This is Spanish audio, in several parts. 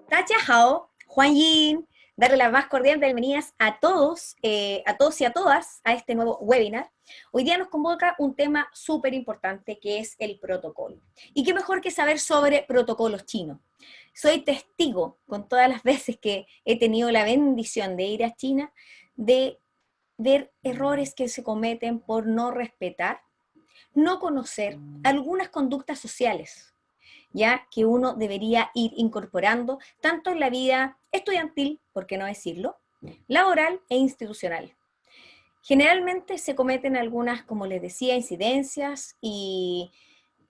Tachahao, Juan Yin, darle las más cordiales bienvenidas a todos y a todas a este nuevo webinar. Hoy día nos convoca un tema súper importante que es el protocolo. Y qué mejor que saber sobre protocolos chinos. Soy testigo, con todas las veces que he tenido la bendición de ir a China, de ver errores que se cometen por no respetar, no conocer algunas conductas sociales, ya que uno debería ir incorporando tanto en la vida estudiantil, por qué no decirlo, laboral e institucional. Generalmente se cometen algunas, como les decía, incidencias y,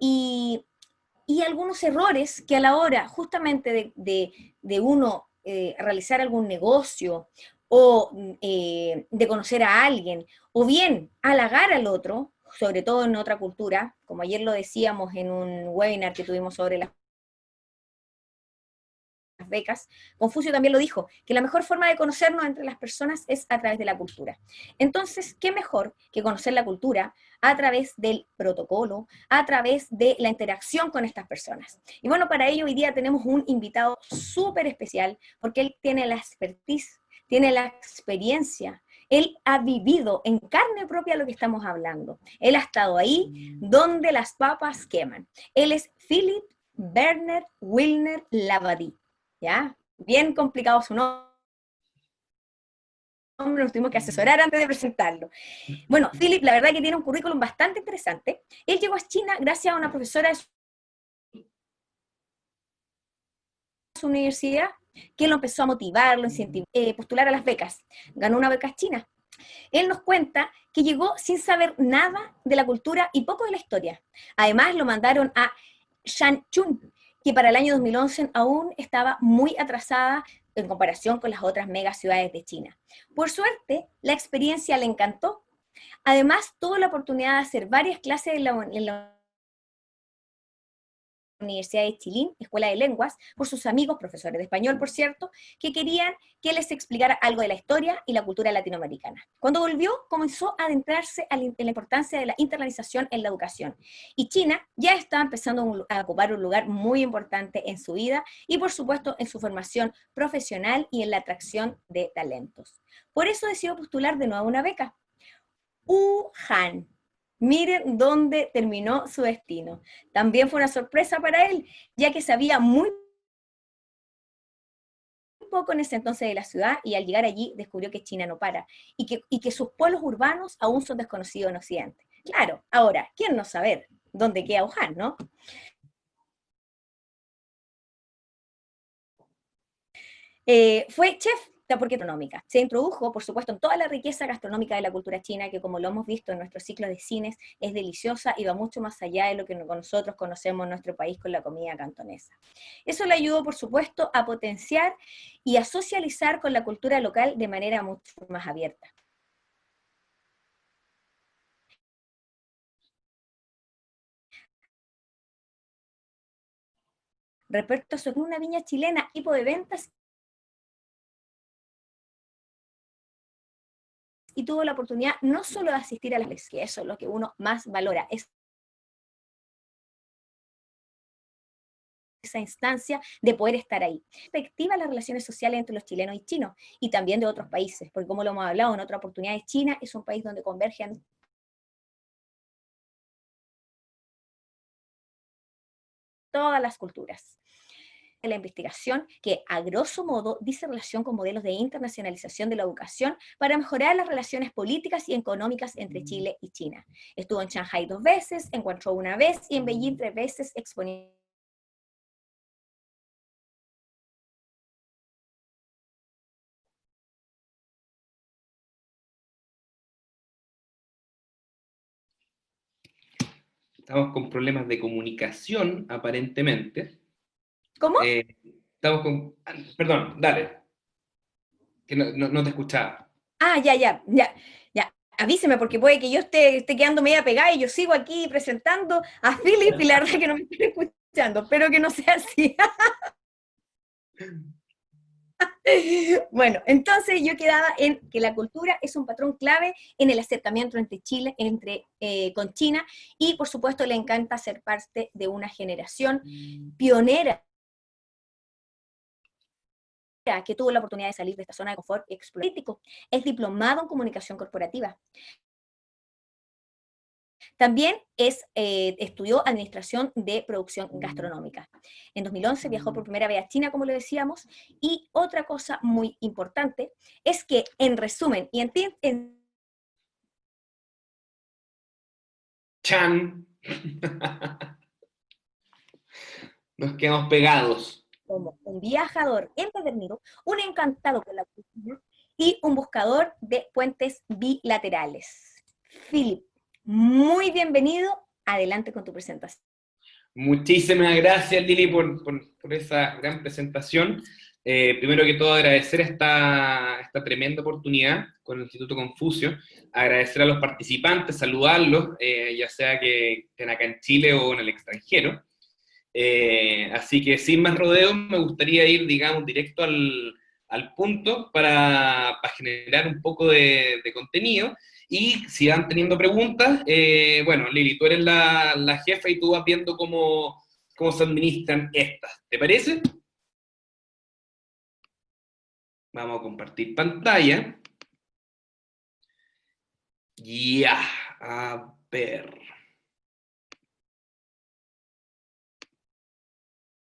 y algunos errores que a la hora justamente de uno realizar algún negocio o de conocer a alguien, o bien halagar al otro, sobre todo en otra cultura, como ayer lo decíamos en un webinar que tuvimos sobre las becas, Confucio también lo dijo, que la mejor forma de conocernos entre las personas es a través de la cultura. Entonces, ¿qué mejor que conocer la cultura a través del protocolo, a través de la interacción con estas personas? Y bueno, para ello hoy día tenemos un invitado súper especial, porque él tiene la expertise, tiene la experiencia, él ha vivido en carne propia lo que estamos hablando. Él ha estado ahí donde las papas queman. Él es Philip Werner Wilner Labadie. ¿Ya? Bien complicado su nombre, nos tuvimos que asesorar antes de presentarlo. Bueno, Philip, la verdad que tiene un currículum bastante interesante. Él llegó a China gracias a una profesora de su universidad que lo empezó a motivar, lo incentivó a postular a las becas. Ganó una beca china. Él nos cuenta que llegó sin saber nada de la cultura y poco de la historia. Además, lo mandaron a Shanchun, que para el año 2011 aún estaba muy atrasada en comparación con las otras megaciudades de China. Por suerte, la experiencia le encantó. Además, tuvo la oportunidad de hacer varias clases en la Universidad de Chilín, Escuela de Lenguas, por sus amigos, profesores de español, por cierto, que querían que les explicara algo de la historia y la cultura latinoamericana. Cuando volvió, comenzó a adentrarse en la importancia de la internalización en la educación. Y China ya está empezando a ocupar un lugar muy importante en su vida y, por supuesto, en su formación profesional y en la atracción de talentos. Por eso decidió postular de nuevo una beca. Wuhan. Miren dónde terminó su destino. También fue una sorpresa para él, ya que sabía muy poco en ese entonces de la ciudad y al llegar allí descubrió que China no para y que sus pueblos urbanos aún son desconocidos en Occidente. Claro, ahora, ¿quién no saber dónde queda Wuhan, no? Fue chef porque gastronómica. Se introdujo, por supuesto, en toda la riqueza gastronómica de la cultura china, que como lo hemos visto en nuestros ciclos de cines, es deliciosa y va mucho más allá de lo que nosotros conocemos en nuestro país con la comida cantonesa. Eso le ayudó, por supuesto, a potenciar y a socializar con la cultura local de manera mucho más abierta. Respecto a su una viña chilena, tipo de ventas, y tuvo la oportunidad no solo de asistir a las veces, que eso es lo que uno más valora, es esa instancia de poder estar ahí. Perspectiva las relaciones sociales entre los chilenos y chinos, y también de otros países, porque como lo hemos hablado en otra oportunidad, China es un país donde convergen todas las culturas. La investigación que, a grosso modo, dice relación con modelos de internacionalización de la educación para mejorar las relaciones políticas y económicas entre Chile y China. Estuvo en Shanghai 2 veces, en Guangzhou 1 vez y en Beijing 3 veces exponiendo. Estamos con problemas de comunicación, aparentemente. ¿Cómo? Estamos con... Perdón, dale, que no te escuchaba. Ah, ya. Avíseme, porque puede que yo esté quedando media pegada y yo sigo aquí presentando a Philip y la verdad que no me estoy escuchando. Espero que no sea así. Bueno, entonces yo quedaba en que la cultura es un patrón clave en el acercamiento entre Chile, con China, y por supuesto le encanta ser parte de una generación pionera que tuvo la oportunidad de salir de esta zona de confort y explorar. Es diplomado en comunicación corporativa. También estudió administración de producción gastronómica. En 2011 viajó por primera vez a China, como lo decíamos, y otra cosa muy importante es que, en resumen, y Chan. Nos quedamos pegados. como un viajador empedernido, un encantado por la cultura y un buscador de puentes bilaterales. Philip, muy bienvenido. Adelante con tu presentación. Muchísimas gracias, Lili, por esa gran presentación. Primero que todo, agradecer esta tremenda oportunidad con el Instituto Confucio, agradecer a los participantes, saludarlos, ya sea que estén acá en Chile o en el extranjero. Así que sin más rodeos, me gustaría ir, digamos, directo al punto para generar un poco de contenido. Y si van teniendo preguntas, bueno, Lili, tú eres la jefa y tú vas viendo cómo se administran estas. ¿Te parece? Vamos a compartir pantalla. Ya, a ver.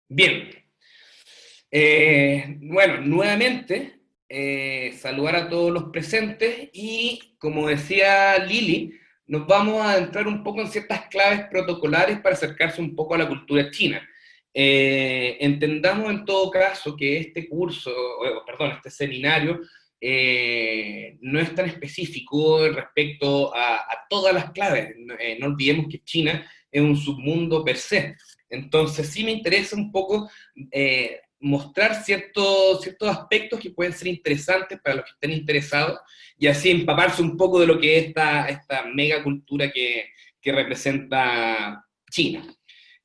Bien. Bueno, nuevamente, saludar a todos los presentes y, como decía Lili, nos vamos a entrar un poco en ciertas claves protocolares para acercarse un poco a la cultura china. Entendamos en todo caso que este curso, perdón, este seminario, no es tan específico respecto a todas las claves. No olvidemos que China es un submundo per se. Entonces sí me interesa un poco mostrar ciertos aspectos que pueden ser interesantes para los que estén interesados y así empaparse un poco de lo que es esta mega cultura que representa China.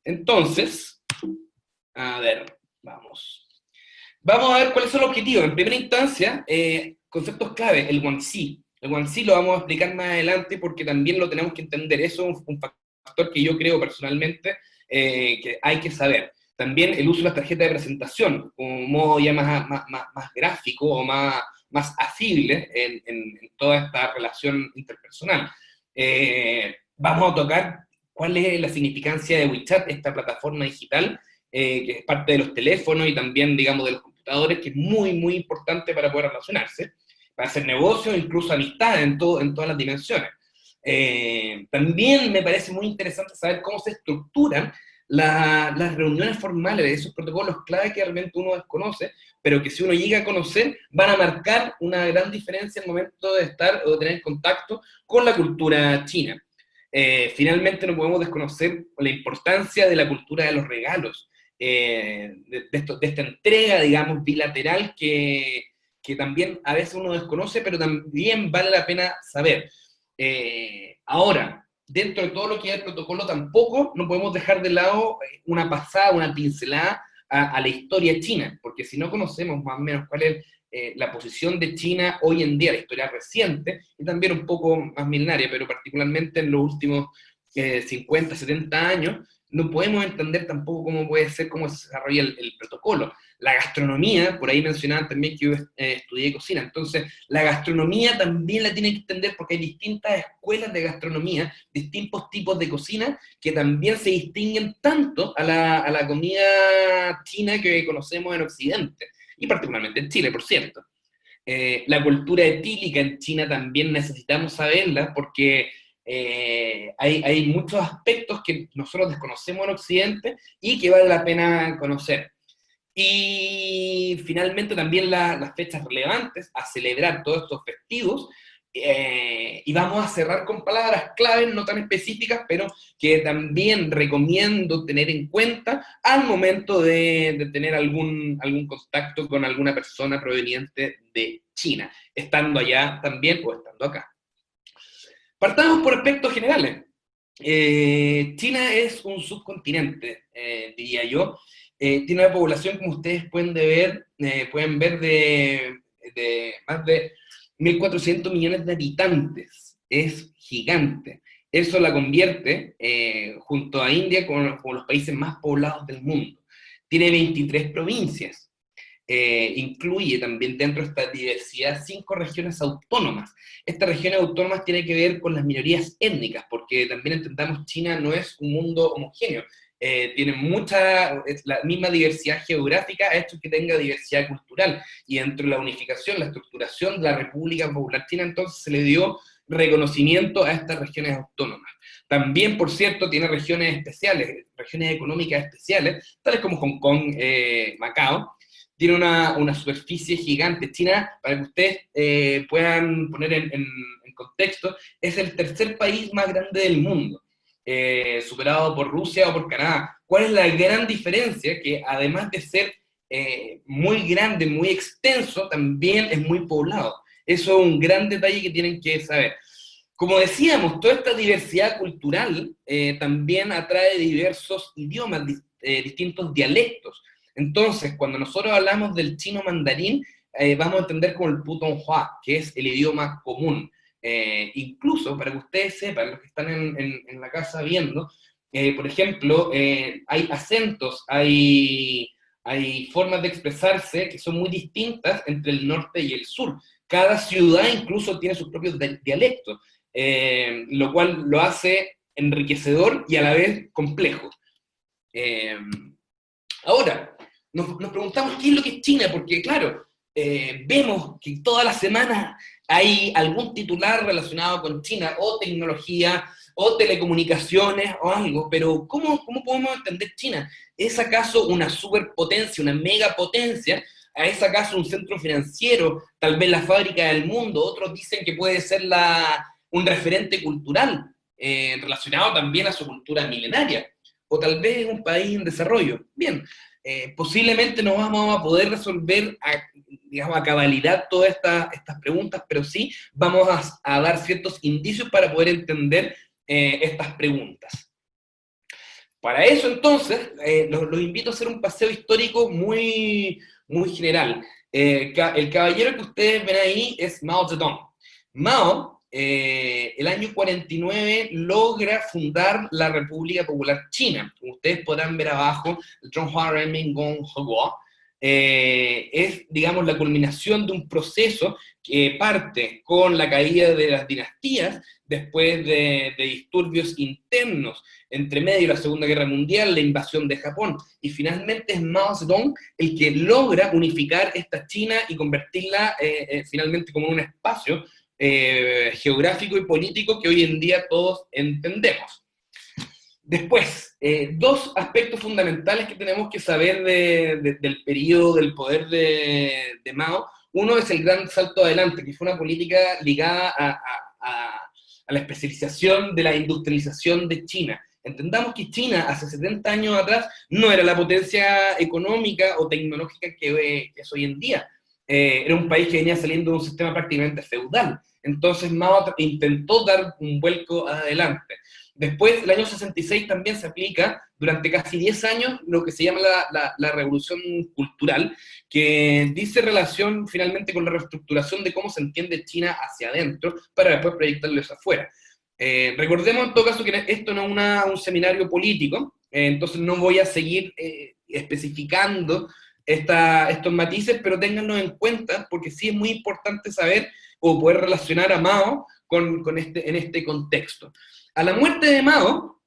Entonces, a ver, vamos. Vamos a ver cuáles son los objetivos. En primera instancia, conceptos clave, el Guanxi. El Guanxi lo vamos a explicar más adelante porque también lo tenemos que entender. Eso es un factor que yo creo personalmente que hay que saber. También el uso de las tarjetas de presentación, como un modo ya más gráfico o más asible en toda esta relación interpersonal. Vamos a tocar cuál es la significancia de WeChat, esta plataforma digital, que es parte de los teléfonos y también, digamos, de los computadores, que es muy, muy importante para poder relacionarse, para hacer negocios, incluso amistades en todas las dimensiones. También me parece muy interesante saber cómo se estructuran las reuniones formales de esos protocolos clave que realmente uno desconoce, pero que si uno llega a conocer, van a marcar una gran diferencia en el momento de estar o de tener contacto con la cultura china. Finalmente no podemos desconocer la importancia de la cultura de los regalos, de esta entrega, digamos, bilateral que también a veces uno desconoce, pero también vale la pena saber. Ahora, dentro de todo lo que es el protocolo, tampoco no podemos dejar de lado una pasada, una pincelada a la historia china, porque si no conocemos más o menos cuál es la posición de China hoy en día, la historia reciente, y también un poco más milenaria, pero particularmente en los últimos 50, 70 años, no podemos entender tampoco cómo puede ser, cómo se desarrolla el protocolo. La gastronomía, por ahí mencionaban también que yo estudié cocina, entonces la gastronomía también la tienen que entender porque hay distintas escuelas de gastronomía, distintos tipos de cocina que también se distinguen tanto a la comida china que conocemos en Occidente, y particularmente en Chile, por cierto. La cultura etílica en China también necesitamos saberla porque hay muchos aspectos que nosotros desconocemos en Occidente y que vale la pena conocer. Y finalmente también las fechas relevantes a celebrar todos estos festivos. Y vamos a cerrar con palabras claves, no tan específicas, pero que también recomiendo tener en cuenta al momento de tener algún contacto con alguna persona proveniente de China, estando allá también o estando acá. Partamos por aspectos generales. China es un subcontinente, diría yo, tiene una población, como ustedes pueden ver de más de 1.400 millones de habitantes. Es gigante. Eso la convierte, junto a India, como los países más poblados del mundo. Tiene 23 provincias. Incluye también dentro de esta diversidad 5 regiones autónomas. Estas regiones autónomas tienen que ver con las minorías étnicas, porque también entendamos China no es un mundo homogéneo. Tiene la misma diversidad geográfica ha hecho que tenga diversidad cultural, y dentro de la unificación, la estructuración de la República Popular China, entonces se le dio reconocimiento a estas regiones autónomas. También, por cierto, tiene regiones especiales, regiones económicas especiales, tales como Hong Kong, Macao. Tiene una superficie gigante. China, para que ustedes puedan poner en contexto, es el tercer país más grande del mundo, superado por Rusia o por Canadá. ¿Cuál es la gran diferencia? Que además de ser muy grande, muy extenso, también es muy poblado. Eso es un gran detalle que tienen que saber. Como decíamos, toda esta diversidad cultural también atrae diversos idiomas, distintos dialectos. Entonces, cuando nosotros hablamos del chino mandarín, vamos a entender como el putonghua, que es el idioma común. Incluso, para que ustedes sepan, los que están en la casa viendo, por ejemplo, hay acentos, hay formas de expresarse que son muy distintas entre el norte y el sur. Cada ciudad incluso tiene sus propios dialectos, lo cual lo hace enriquecedor y a la vez complejo. Ahora, nos preguntamos qué es lo que es China, porque claro, vemos que todas las semanas hay algún titular relacionado con China, o tecnología, o telecomunicaciones, o algo, pero ¿cómo podemos entender China? ¿Es acaso una superpotencia, una megapotencia? ¿Es acaso un centro financiero, tal vez la fábrica del mundo? Otros dicen que puede ser un referente cultural, relacionado también a su cultura milenaria, o tal vez un país en desarrollo. Bien, posiblemente no vamos a poder resolver a cabalidad todas estas preguntas, pero sí vamos a dar ciertos indicios para poder entender estas preguntas. Para eso, entonces, los invito a hacer un paseo histórico muy, muy general. El caballero que ustedes ven ahí es Mao Zedong. Mao, el año 49, logra fundar la República Popular China. Como ustedes podrán ver abajo, el Zhonghua Renmin Gonghuo, es, digamos, la culminación de un proceso que parte con la caída de las dinastías, después de disturbios internos, entre medio de la Segunda Guerra Mundial, la invasión de Japón, y finalmente es Mao Zedong el que logra unificar esta China y convertirla finalmente como un espacio geográfico y político que hoy en día todos entendemos. Después, dos aspectos fundamentales que tenemos que saber del periodo del poder de Mao. Uno es el gran salto adelante, que fue una política ligada a la especialización de la industrialización de China. Entendamos que China, hace 70 años atrás, no era la potencia económica o tecnológica que es hoy en día. Era un país que venía saliendo de un sistema prácticamente feudal. Entonces Mao intentó dar un vuelco adelante. Después, el año 66 también se aplica, durante casi 10 años, lo que se llama la revolución cultural, que dice relación finalmente con la reestructuración de cómo se entiende China hacia adentro, para después proyectarlo hacia afuera. Recordemos en todo caso que esto no es un seminario político, entonces no voy a seguir especificando estos matices, pero ténganlo en cuenta, porque sí es muy importante saber o poder relacionar a Mao en este contexto. A la muerte de Mao,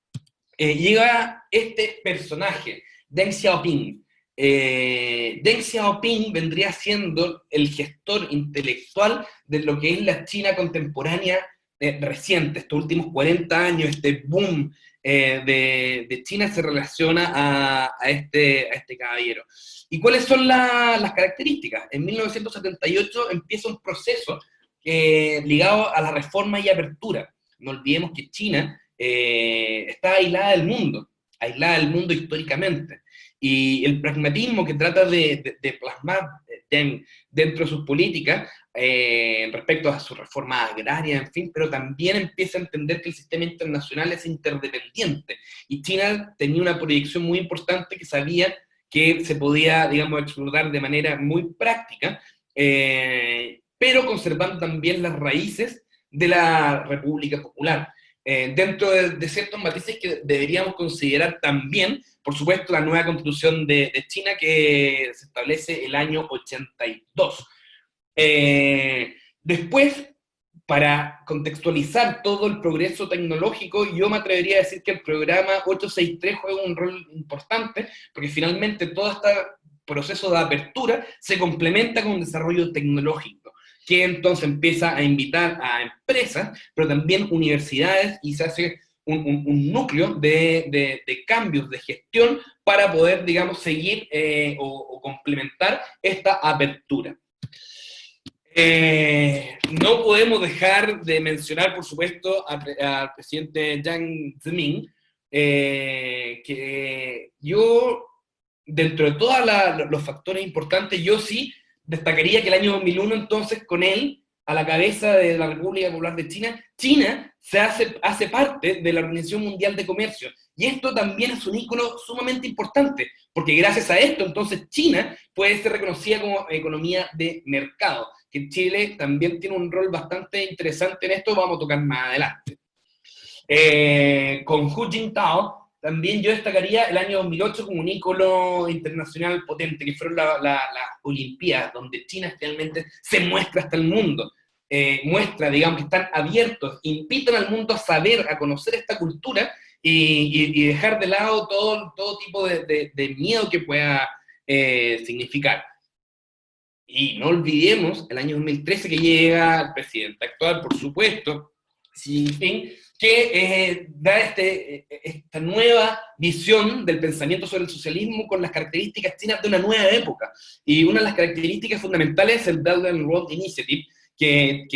llega este personaje, Deng Xiaoping. Deng Xiaoping vendría siendo el gestor intelectual de lo que es la China contemporánea reciente. Estos últimos 40 años, este boom de China se relaciona a este caballero. ¿Y cuáles son las características? En 1978 empieza un proceso ligado a la reforma y apertura. No olvidemos que China está aislada del mundo históricamente. Y el pragmatismo que trata de plasmar dentro de sus políticas respecto a su reforma agraria, en fin, pero también empieza a entender que el sistema internacional es interdependiente. Y China tenía una proyección muy importante que sabía que se podía, digamos, explotar de manera muy práctica, pero conservando también las raíces de la República Popular. Dentro de ciertos matices que deberíamos considerar también, por supuesto, la nueva constitución de China que se establece el año 82. Después, para contextualizar todo el progreso tecnológico, yo me atrevería a decir que el programa 863 juega un rol importante, porque finalmente todo este proceso de apertura se complementa con un desarrollo tecnológico, que entonces empieza a invitar a empresas, pero también universidades, y se hace un núcleo de cambios de gestión para poder, digamos, seguir o complementar esta apertura. No podemos dejar de mencionar, por supuesto, al presidente Jiang Zemin, que yo, dentro de todos los factores importantes, yo sí destacaría que el año 2001, entonces, con él, a la cabeza de la República Popular de China, China hace parte de la Organización Mundial de Comercio. Y esto también es un ícono sumamente importante, porque gracias a esto, entonces, China puede ser reconocida como economía de mercado, que Chile también tiene un rol bastante interesante en esto, vamos a tocar más adelante. Con Hu Jintao, también yo destacaría el año 2008 como un ícono internacional potente, que fueron las Olimpiadas, donde China finalmente se muestra hasta el mundo. Muestra, digamos, que están abiertos, invitan al mundo a saber, a conocer esta cultura y dejar de lado todo tipo de miedo que pueda significar. Y no olvidemos el año 2013 que llega el presidente actual, por supuesto, Xi Jinping, que da esta nueva visión del pensamiento sobre el socialismo con las características chinas de una nueva época. Y una de las características fundamentales es el Belt and Road Initiative, que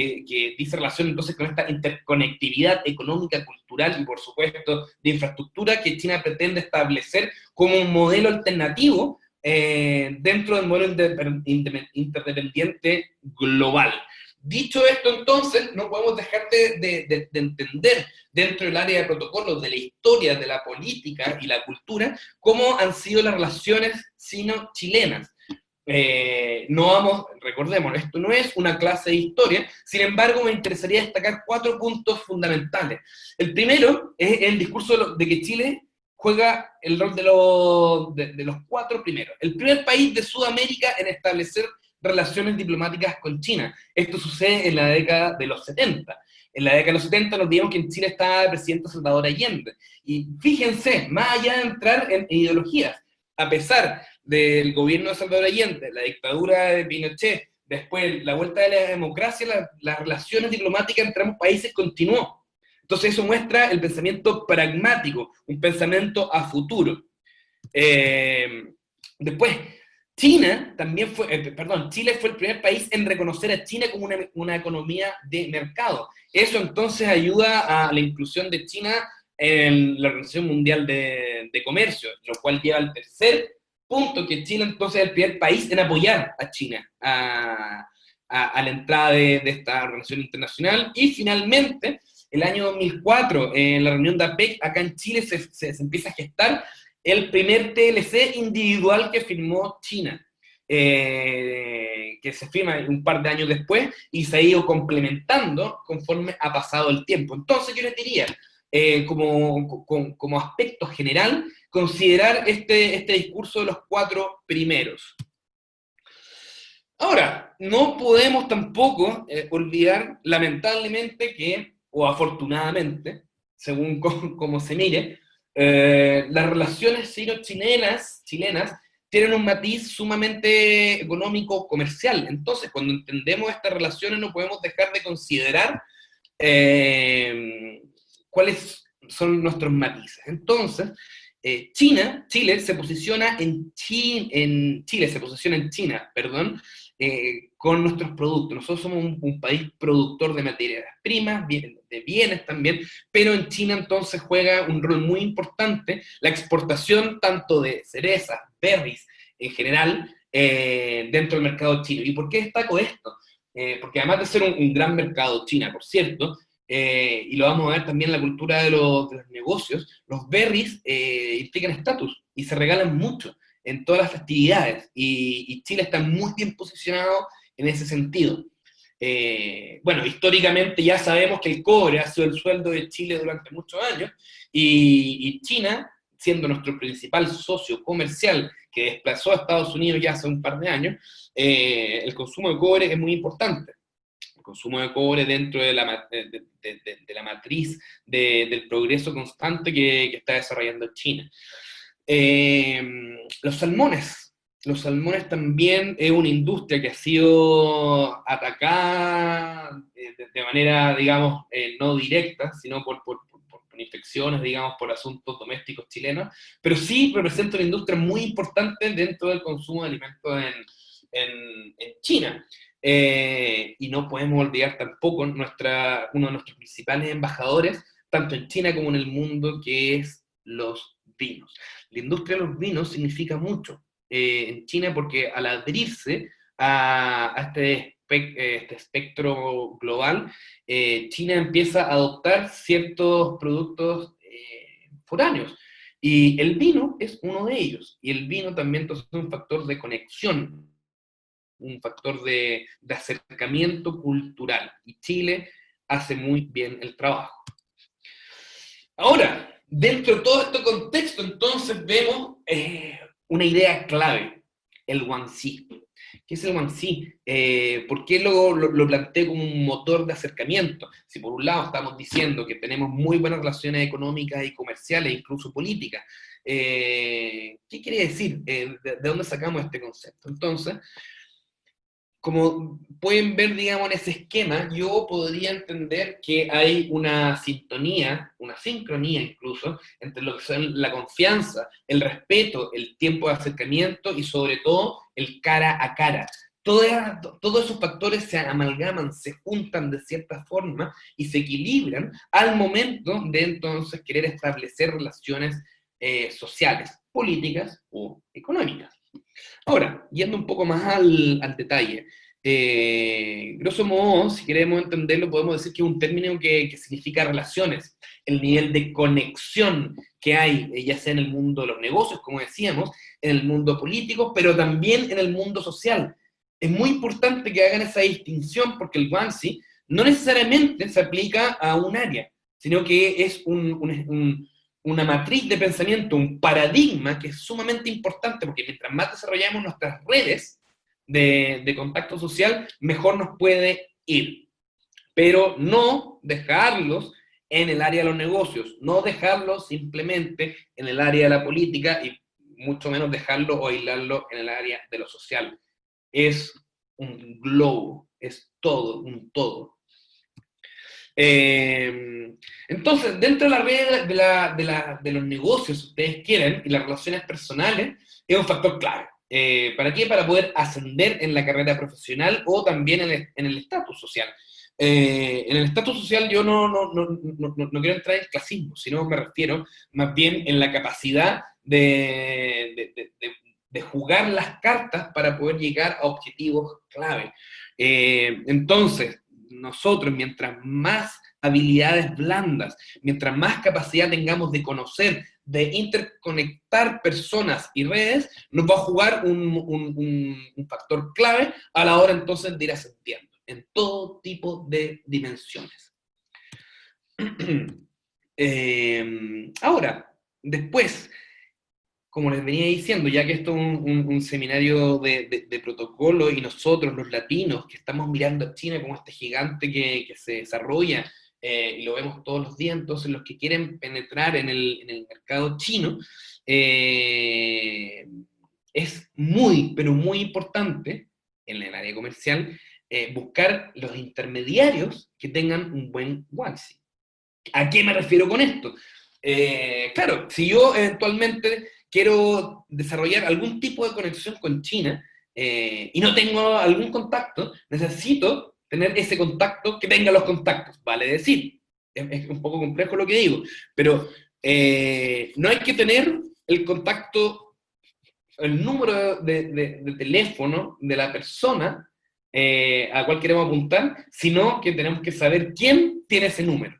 dice relación entonces con esta interconectividad económica, cultural y por supuesto de infraestructura que China pretende establecer como un modelo alternativo dentro del modelo interdependiente global. Dicho esto, entonces, no podemos dejar de entender dentro del área de protocolos, de la historia, de la política y la cultura, cómo han sido las relaciones sino-chilenas. Recordemos, esto no es una clase de historia, sin embargo me interesaría destacar 4 puntos fundamentales. El primero es el discurso de que Chile juega el rol de los 4 primeros. El primer país de Sudamérica en establecer relaciones diplomáticas con China. Esto sucede en la década de los 70. En la década de los 70 nos vimos que en Chile estaba el presidente Salvador Allende. Y fíjense, más allá de entrar en ideologías, a pesar del gobierno de Salvador Allende, la dictadura de Pinochet, después la vuelta de la democracia, las relaciones diplomáticas entre ambos países continuó. Entonces eso muestra el pensamiento pragmático, un pensamiento a futuro. Después, Chile fue el primer país en reconocer a China como una economía de mercado. Eso entonces ayuda a la inclusión de China en la Organización Mundial de Comercio, lo cual lleva al tercer punto, que Chile entonces es el primer país en apoyar a China a la entrada de esta organización internacional. Y finalmente, el año 2004, en la reunión de APEC, acá en Chile se empieza a gestar el primer TLC individual que firmó China, que se firma un par de años después y se ha ido complementando conforme ha pasado el tiempo. Entonces yo les diría, como aspecto general, considerar este discurso de los 4 primeros. Ahora, no podemos tampoco olvidar, lamentablemente, o afortunadamente, según como se mire, las relaciones sino-chilenas tienen un matiz sumamente económico-comercial. Entonces, cuando entendemos estas relaciones, no podemos dejar de considerar cuáles son nuestros matices. Entonces, Chile se posiciona en China, con nuestros productos. Nosotros somos un país productor de materias primas, de bienes también, pero en China entonces juega un rol muy importante la exportación tanto de cerezas, berries en general, dentro del mercado chino. ¿Y por qué destaco esto? Porque además de ser un gran mercado China, por cierto, y lo vamos a ver también en la cultura de los negocios, los berries implican estatus y se regalan mucho. en todas las festividades, y Chile está muy bien posicionado en ese sentido. Bueno, históricamente ya sabemos que el cobre ha sido el sueldo de Chile durante muchos años, y China, siendo nuestro principal socio comercial, que desplazó a Estados Unidos ya hace un par de años, el consumo de cobre es muy importante. El consumo de cobre dentro de de la matriz del progreso constante que está desarrollando China. Los salmones. Los salmones también es una industria que ha sido atacada de manera, digamos, no directa, sino por infecciones, digamos, por asuntos domésticos chilenos, pero sí representa una industria muy importante dentro del consumo de alimentos en China. Y no podemos olvidar tampoco uno de nuestros principales embajadores, tanto en China como en el mundo, que es los vinos. La industria de los vinos significa mucho en China porque al adherirse a este espectro global, China empieza a adoptar ciertos productos foráneos. Y el vino es uno de ellos. Y el vino también entonces, es un factor de conexión, un factor de acercamiento cultural. Y Chile hace muy bien el trabajo. Ahora, dentro de todo este contexto, entonces vemos una idea clave, el Guanxi. ¿Qué es el Guanxi? ¿Por qué lo planteé como un motor de acercamiento? Si por un lado estamos diciendo que tenemos muy buenas relaciones económicas y comerciales, incluso políticas, ¿qué quiere decir? ¿De dónde sacamos este concepto? Entonces, como pueden ver, digamos, en ese esquema, yo podría entender que hay una sintonía, una sincronía incluso, entre lo que son la confianza, el respeto, el tiempo de acercamiento y sobre todo el cara a cara. Todos esos factores se amalgaman, se juntan de cierta forma y se equilibran al momento de entonces querer establecer relaciones sociales, políticas o económicas. Ahora, yendo un poco más al detalle, grosso modo, si queremos entenderlo, podemos decir que es un término que significa relaciones, el nivel de conexión que hay, ya sea en el mundo de los negocios, como decíamos, en el mundo político, pero también en el mundo social. Es muy importante que hagan esa distinción porque el Guanxi no necesariamente se aplica a un área, sino que es una matriz de pensamiento, un paradigma que es sumamente importante, porque mientras más desarrollamos nuestras redes de contacto social, mejor nos puede ir. Pero no dejarlos en el área de los negocios, no dejarlos simplemente en el área de la política y mucho menos dejarlo o aislarlo en el área de lo social. Es un globo, es todo, un todo. Entonces, dentro de la red de los negocios, si ustedes quieren, y las relaciones personales, es un factor clave. ¿Para qué? Para poder ascender en la carrera profesional o también en el estatus social. En el estatus social yo no quiero entrar en clasismo, sino me refiero más bien en la capacidad de jugar las cartas para poder llegar a objetivos clave. Entonces, nosotros, mientras más habilidades blandas, mientras más capacidad tengamos de conocer, de interconectar personas y redes, nos va a jugar un factor clave a la hora entonces de ir ascendiendo en todo tipo de dimensiones. Ahora, después, como les venía diciendo, ya que esto es un seminario de protocolo y nosotros, los latinos, que estamos mirando a China como este gigante que se desarrolla y lo vemos todos los días, entonces los que quieren penetrar en el mercado chino, es muy, pero muy importante en el área comercial buscar los intermediarios que tengan un buen Guanxi. ¿A qué me refiero con esto? Claro, si yo eventualmente quiero desarrollar algún tipo de conexión con China y no tengo algún contacto, necesito tener ese contacto que tenga los contactos, vale decir. Es un poco complejo lo que digo, pero no hay que tener el contacto, el número de teléfono de la persona a cual queremos apuntar, sino que tenemos que saber quién tiene ese número.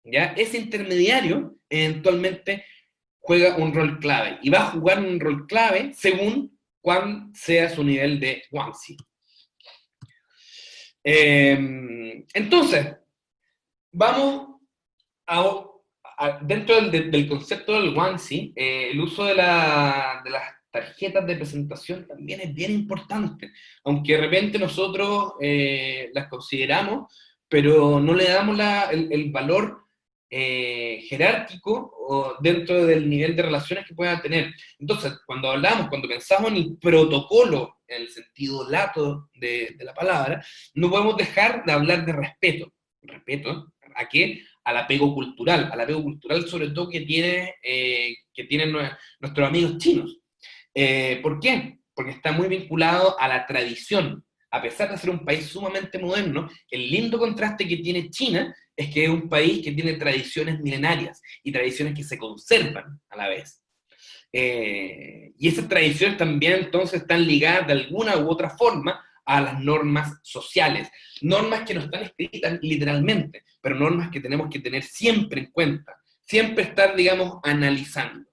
¿Ya? Ese intermediario eventualmente juega un rol clave, y va a jugar un rol clave según cuán sea su nivel de Guanxi. Entonces, vamos dentro del concepto del Guanxi, el uso de las tarjetas de presentación también es bien importante, aunque de repente nosotros las consideramos, pero no le damos el valor jerárquico o dentro del nivel de relaciones que puedan tener. Entonces, cuando pensamos en el protocolo, en el sentido lato de la palabra, no podemos dejar de hablar de respeto. ¿Respeto a qué? Al apego cultural sobre todo que tienen nuestros amigos chinos. ¿Por qué? Porque está muy vinculado a la tradición. A pesar de ser un país sumamente moderno, el lindo contraste que tiene China es que es un país que tiene tradiciones milenarias y tradiciones que se conservan a la vez. Y esas tradiciones también entonces están ligadas de alguna u otra forma a las normas sociales, normas que no están escritas literalmente, pero normas que tenemos que tener siempre en cuenta, siempre estar, digamos, analizando.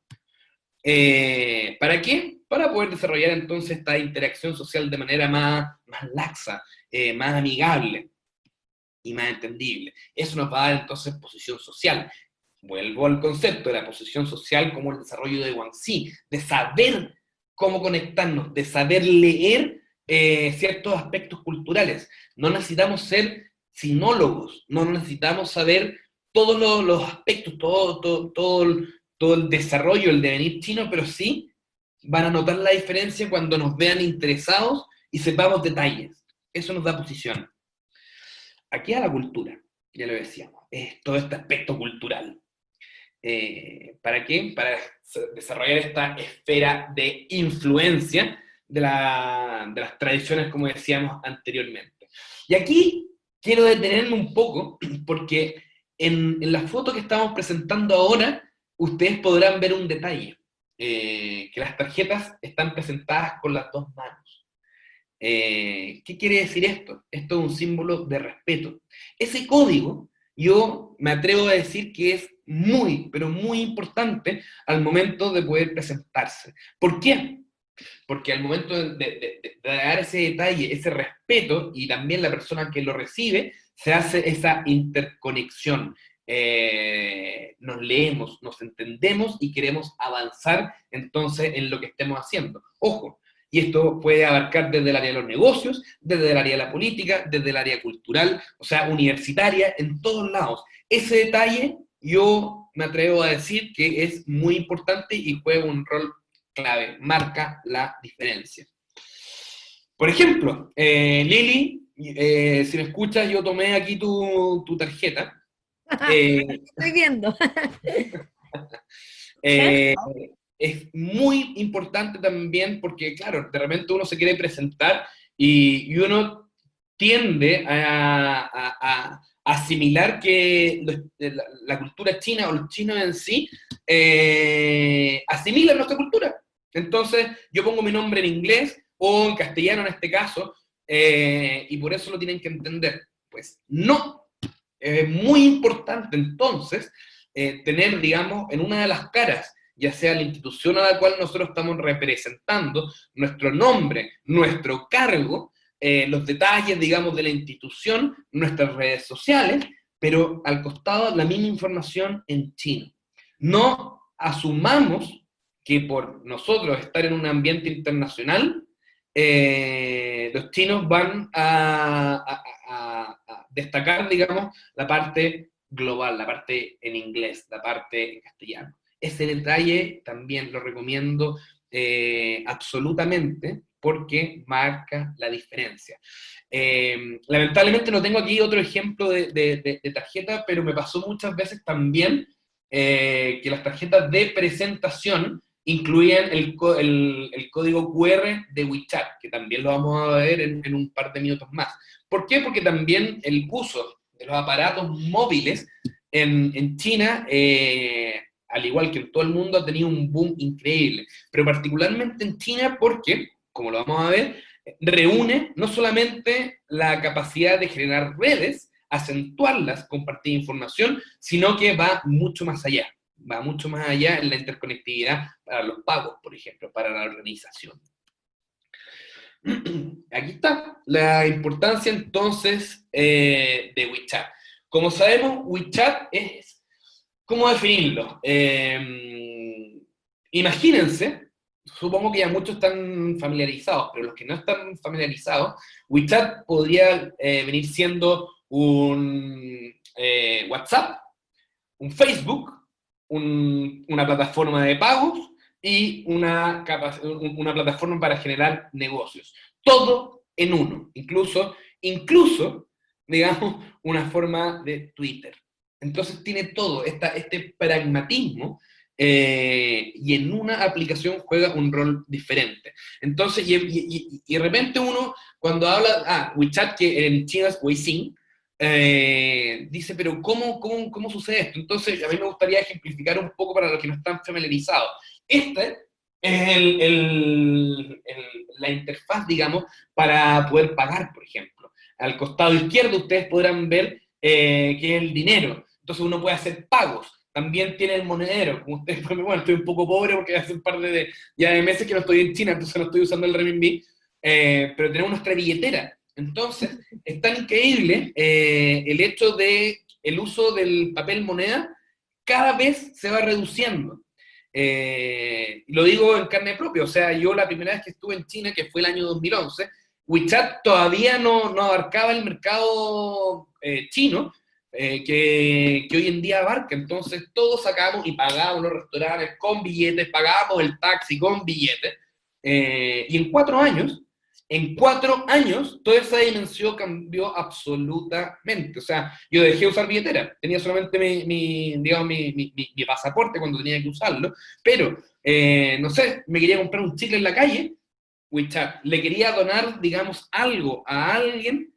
¿Para qué? Para poder desarrollar entonces esta interacción social de manera más laxa, más amigable y más entendible. Eso nos va a dar entonces posición social. Vuelvo al concepto de la posición social como el desarrollo de Guanxi, de saber cómo conectarnos, de saber leer ciertos aspectos culturales. No necesitamos ser sinólogos, no necesitamos saber todos los aspectos, todo el desarrollo, el devenir chino, pero sí van a notar la diferencia cuando nos vean interesados y sepamos detalles. Eso nos da posición. Aquí a la cultura, ya lo decíamos, es todo este aspecto cultural. ¿Para qué? Para desarrollar esta esfera de influencia de las tradiciones, como decíamos anteriormente. Y aquí quiero detenerme un poco, porque en la foto que estamos presentando ahora, ustedes podrán ver un detalle, que las tarjetas están presentadas con las dos manos. ¿Qué quiere decir esto? Esto es un símbolo de respeto. Ese código, yo me atrevo a decir que es muy, pero muy importante al momento de poder presentarse. ¿Por qué? Porque al momento de dar ese detalle, ese respeto, y también la persona que lo recibe, se hace esa interconexión. Nos leemos, nos entendemos y queremos avanzar entonces en lo que estemos haciendo. Ojo, y esto puede abarcar desde el área de los negocios, desde el área de la política, desde el área cultural, o sea, universitaria, en todos lados. Ese detalle yo me atrevo a decir que es muy importante y juega un rol clave, marca la diferencia. Por ejemplo, Lili, si me escuchas, yo tomé aquí tu tarjeta. Estoy viendo. Es muy importante también porque, claro, de repente uno se quiere presentar y uno tiende a asimilar que la cultura china o los chinos en sí asimilan nuestra cultura. Entonces, yo pongo mi nombre en inglés o en castellano en este caso, y por eso lo tienen que entender. Pues no. Es muy importante entonces tener, digamos, en una de las caras, ya sea la institución a la cual nosotros estamos representando, nuestro nombre, nuestro cargo, los detalles, digamos, de la institución, nuestras redes sociales, pero al costado la misma información en chino. No asumamos que por nosotros estar en un ambiente internacional, los chinos van a destacar, digamos, la parte global, la parte en inglés, la parte en castellano. Ese detalle también lo recomiendo absolutamente porque marca la diferencia. Lamentablemente no tengo aquí otro ejemplo de tarjeta, pero me pasó muchas veces también que las tarjetas de presentación incluían el código QR de WeChat, que también lo vamos a ver en un par de minutos más. ¿Por qué? Porque también el uso de los aparatos móviles en China, al igual que en todo el mundo, ha tenido un boom increíble, pero particularmente en China porque, como lo vamos a ver, reúne no solamente la capacidad de generar redes, acentuarlas, compartir información, sino que va mucho más allá. va mucho más allá en la interconectividad para los pagos, por ejemplo, para la organización. Aquí está la importancia entonces de WeChat. Como sabemos, WeChat es, ¿cómo definirlo? Imagínense, supongo que ya muchos están familiarizados, pero los que no están familiarizados, WeChat podría venir siendo un WhatsApp, un Facebook, una plataforma de pagos y una plataforma para generar negocios. Todo en uno, incluso, digamos, una forma de Twitter. Entonces tiene todo, este pragmatismo, y en una aplicación juega un rol diferente. Entonces, y de repente uno, cuando habla, WeChat, que en China es Weixin, dice, pero ¿cómo sucede esto? Entonces, a mí me gustaría ejemplificar un poco para los que no están familiarizados. Este es la interfaz, digamos, para poder pagar, por ejemplo. Al costado izquierdo ustedes podrán ver que es el dinero. Entonces uno puede hacer pagos. También tiene el monedero. Como ustedes pueden ver, bueno, estoy un poco pobre porque hace un par ya de meses que no estoy en China, entonces no estoy usando el renminbi, pero tenemos nuestra billetera. Entonces, es tan increíble el hecho de el uso del papel moneda cada vez se va reduciendo. Lo digo en carne propia, o sea, yo la primera vez que estuve en China, que fue el año 2011, WeChat todavía no abarcaba el mercado chino, que hoy en día abarca. Entonces todos sacamos y pagábamos los restaurantes con billetes, pagábamos el taxi con billetes, y en cuatro años, toda esa dimensión cambió absolutamente. O sea, yo dejé de usar billetera, tenía solamente mi pasaporte cuando tenía que usarlo, pero, no sé, me quería comprar un chicle en la calle, WeChat. Le quería donar, digamos, algo a alguien,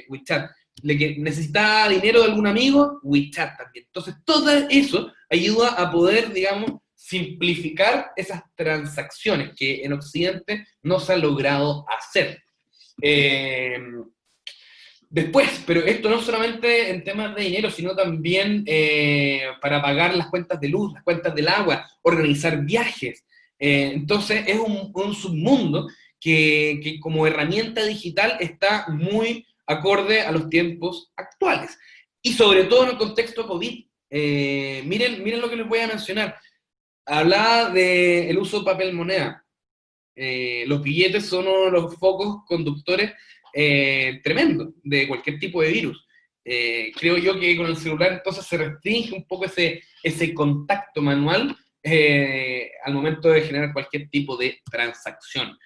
WeChat. Necesitaba dinero de algún amigo, WeChat también. Entonces, todo eso ayuda a poder, digamos, simplificar esas transacciones que en Occidente no se ha logrado hacer. Después, pero esto no solamente en temas de dinero, sino también para pagar las cuentas de luz, las cuentas del agua, organizar viajes. Entonces es un submundo que como herramienta digital está muy acorde a los tiempos actuales. Y sobre todo en el contexto COVID. Miren lo que les voy a mencionar. Hablaba del uso de papel moneda. Los billetes son uno de los focos conductores tremendo de cualquier tipo de virus. Creo yo que con el celular entonces se restringe un poco ese contacto manual al momento de generar cualquier tipo de transacción.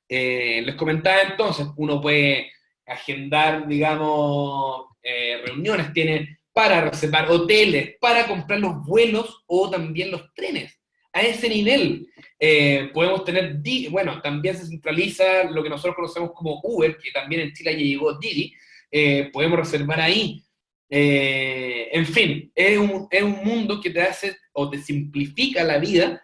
Les comentaba entonces, uno puede agendar, digamos, reuniones, tiene para reservar hoteles, para comprar los vuelos o también los trenes. A ese nivel podemos tener, bueno, también se centraliza lo que nosotros conocemos como Uber, que también en Chile ya llegó Didi, podemos reservar ahí. En fin, es un mundo que te hace o te simplifica la vida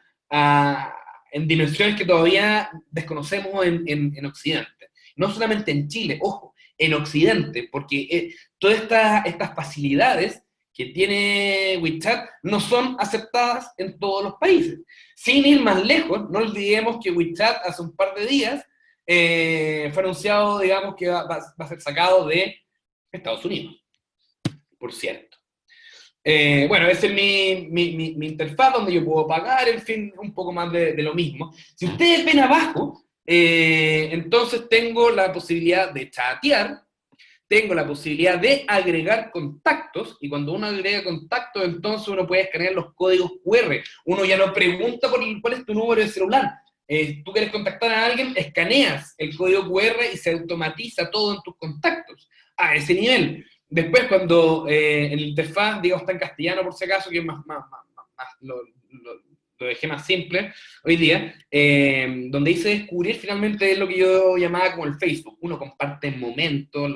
en dimensiones que todavía desconocemos en Occidente. No solamente en Chile, ojo, en Occidente, porque todas estas facilidades que tiene WeChat no son aceptadas en todos los países. Sin ir más lejos, no olvidemos que WeChat hace un par de días fue anunciado, digamos, que va a ser sacado de Estados Unidos, por cierto. Bueno, esa es mi interfaz donde yo puedo pagar, en fin, un poco más de lo mismo. Si ustedes ven abajo, entonces tengo la posibilidad de chatear, tengo la posibilidad de agregar contactos, y cuando uno agrega contactos, entonces uno puede escanear los códigos QR. Uno ya no pregunta cuál es tu número de celular. Tú quieres contactar a alguien, escaneas el código QR y se automatiza todo en tus contactos. A ese nivel. Después, cuando el interfaz, digo, está en castellano por si acaso, que es más lo dejé más simple hoy día, donde hice descubrir finalmente es lo que yo llamaba como el Facebook. Uno comparte momentos,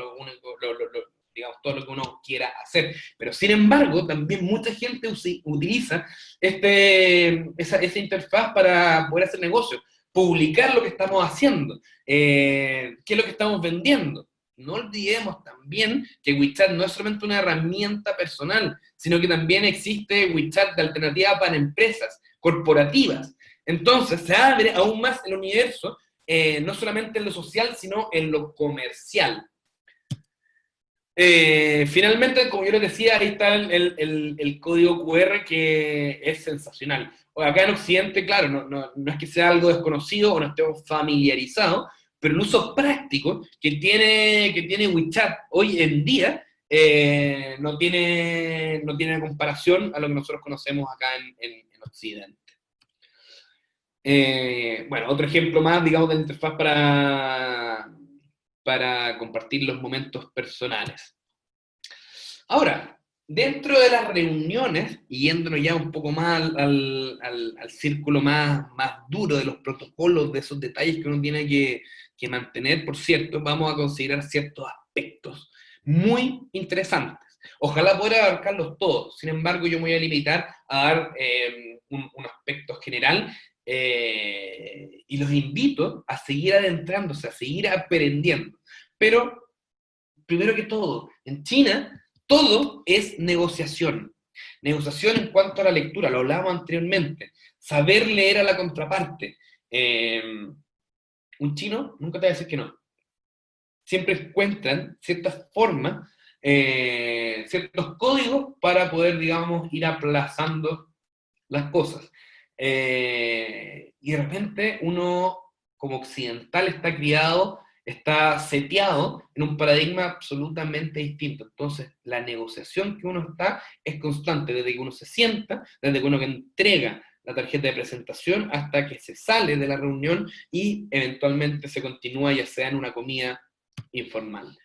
digamos, todo lo que uno quiera hacer. Pero sin embargo, también mucha gente utiliza esa interfaz para poder hacer negocios, publicar lo que estamos haciendo, qué es lo que estamos vendiendo. no olvidemos también que WeChat no es solamente una herramienta personal, sino que también existe WeChat de alternativa para empresas corporativas. Entonces se abre aún más el universo, no solamente en lo social, sino en lo comercial. Finalmente, como yo les decía, ahí está el código QR, que es sensacional. Acá en Occidente, claro, no es que sea algo desconocido o no estemos familiarizados, pero el uso práctico que tiene WeChat hoy en día no tiene comparación a lo que nosotros conocemos acá en Occidente. Bueno, otro ejemplo más, digamos, de la interfaz para compartir los momentos personales. Ahora, dentro de las reuniones, y yéndonos ya un poco más al círculo más duro de los protocolos, de esos detalles que uno tiene que mantener, por cierto, vamos a considerar ciertos aspectos muy interesantes. Ojalá pueda abarcarlos todos, sin embargo yo me voy a limitar a dar un aspecto general, y los invito a seguir adentrándose, a seguir aprendiendo. Pero, primero que todo, en China todo es negociación. Negociación en cuanto a la lectura, lo hablábamos anteriormente. Saber leer a la contraparte. Un chino nunca te va a decir que no. Siempre encuentran ciertas formas, ciertos códigos para poder, digamos, ir aplazando las cosas. Y de repente uno, como occidental, está seteado en un paradigma absolutamente distinto. Entonces, la negociación que uno está es constante, desde que uno se sienta, desde que uno entrega la tarjeta de presentación hasta que se sale de la reunión y eventualmente se continúa, ya sea en una comida informal.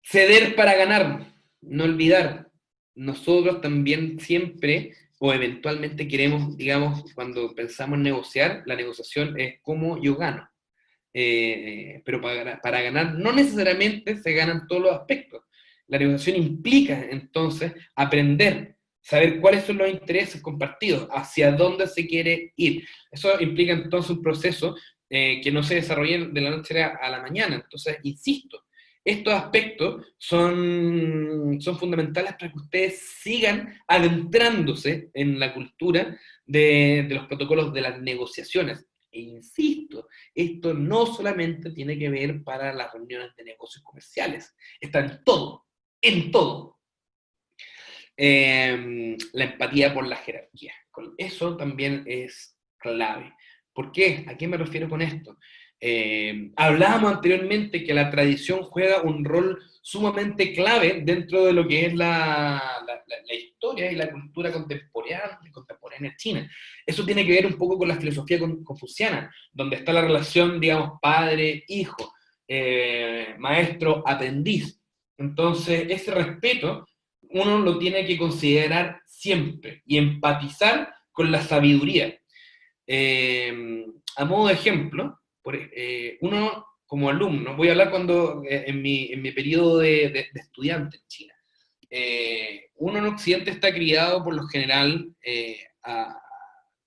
Ceder para ganar, no olvidar. Nosotros también siempre o eventualmente queremos, digamos, cuando pensamos en negociar, la negociación es cómo yo gano. Pero para ganar no necesariamente se ganan todos los aspectos. La negociación implica entonces aprender, saber cuáles son los intereses compartidos, hacia dónde se quiere ir. Eso implica entonces un proceso que no se desarrolla de la noche a la mañana. Entonces, insisto, estos aspectos son fundamentales para que ustedes sigan adentrándose en la cultura de los protocolos de las negociaciones. E insisto, esto no solamente tiene que ver para las reuniones de negocios comerciales, está en todo, en todo. La empatía por la jerarquía. Eso también es clave. ¿Por qué? ¿A qué me refiero con esto? Hablábamos anteriormente que la tradición juega un rol sumamente clave dentro de lo que es la historia y la cultura contemporánea china. Eso tiene que ver un poco con la filosofía confuciana, donde está la relación, digamos, padre-hijo, maestro-aprendiz. Entonces, ese respeto uno lo tiene que considerar siempre y empatizar con la sabiduría. A modo de ejemplo, uno como alumno, voy a hablar cuando en mi periodo de estudiante en China, uno en Occidente está criado por lo general,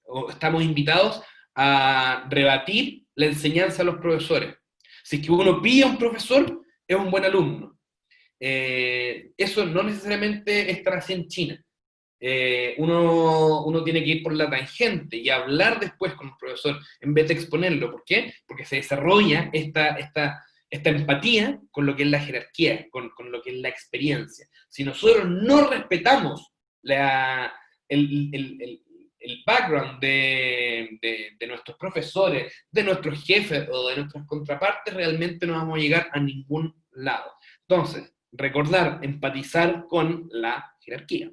o estamos invitados a rebatir la enseñanza de los profesores. Si es que uno pide a un profesor, es un buen alumno. Eso no necesariamente es tan así en China. Uno tiene que ir por la tangente y hablar después con el profesor en vez de exponerlo. ¿Por qué? Porque se desarrolla esta empatía con lo que es la jerarquía, con lo que es la experiencia. Si nosotros no respetamos el background de nuestros profesores, de nuestros jefes o de nuestras contrapartes, realmente no vamos a llegar a ningún lado. Entonces, recordar, empatizar con la jerarquía.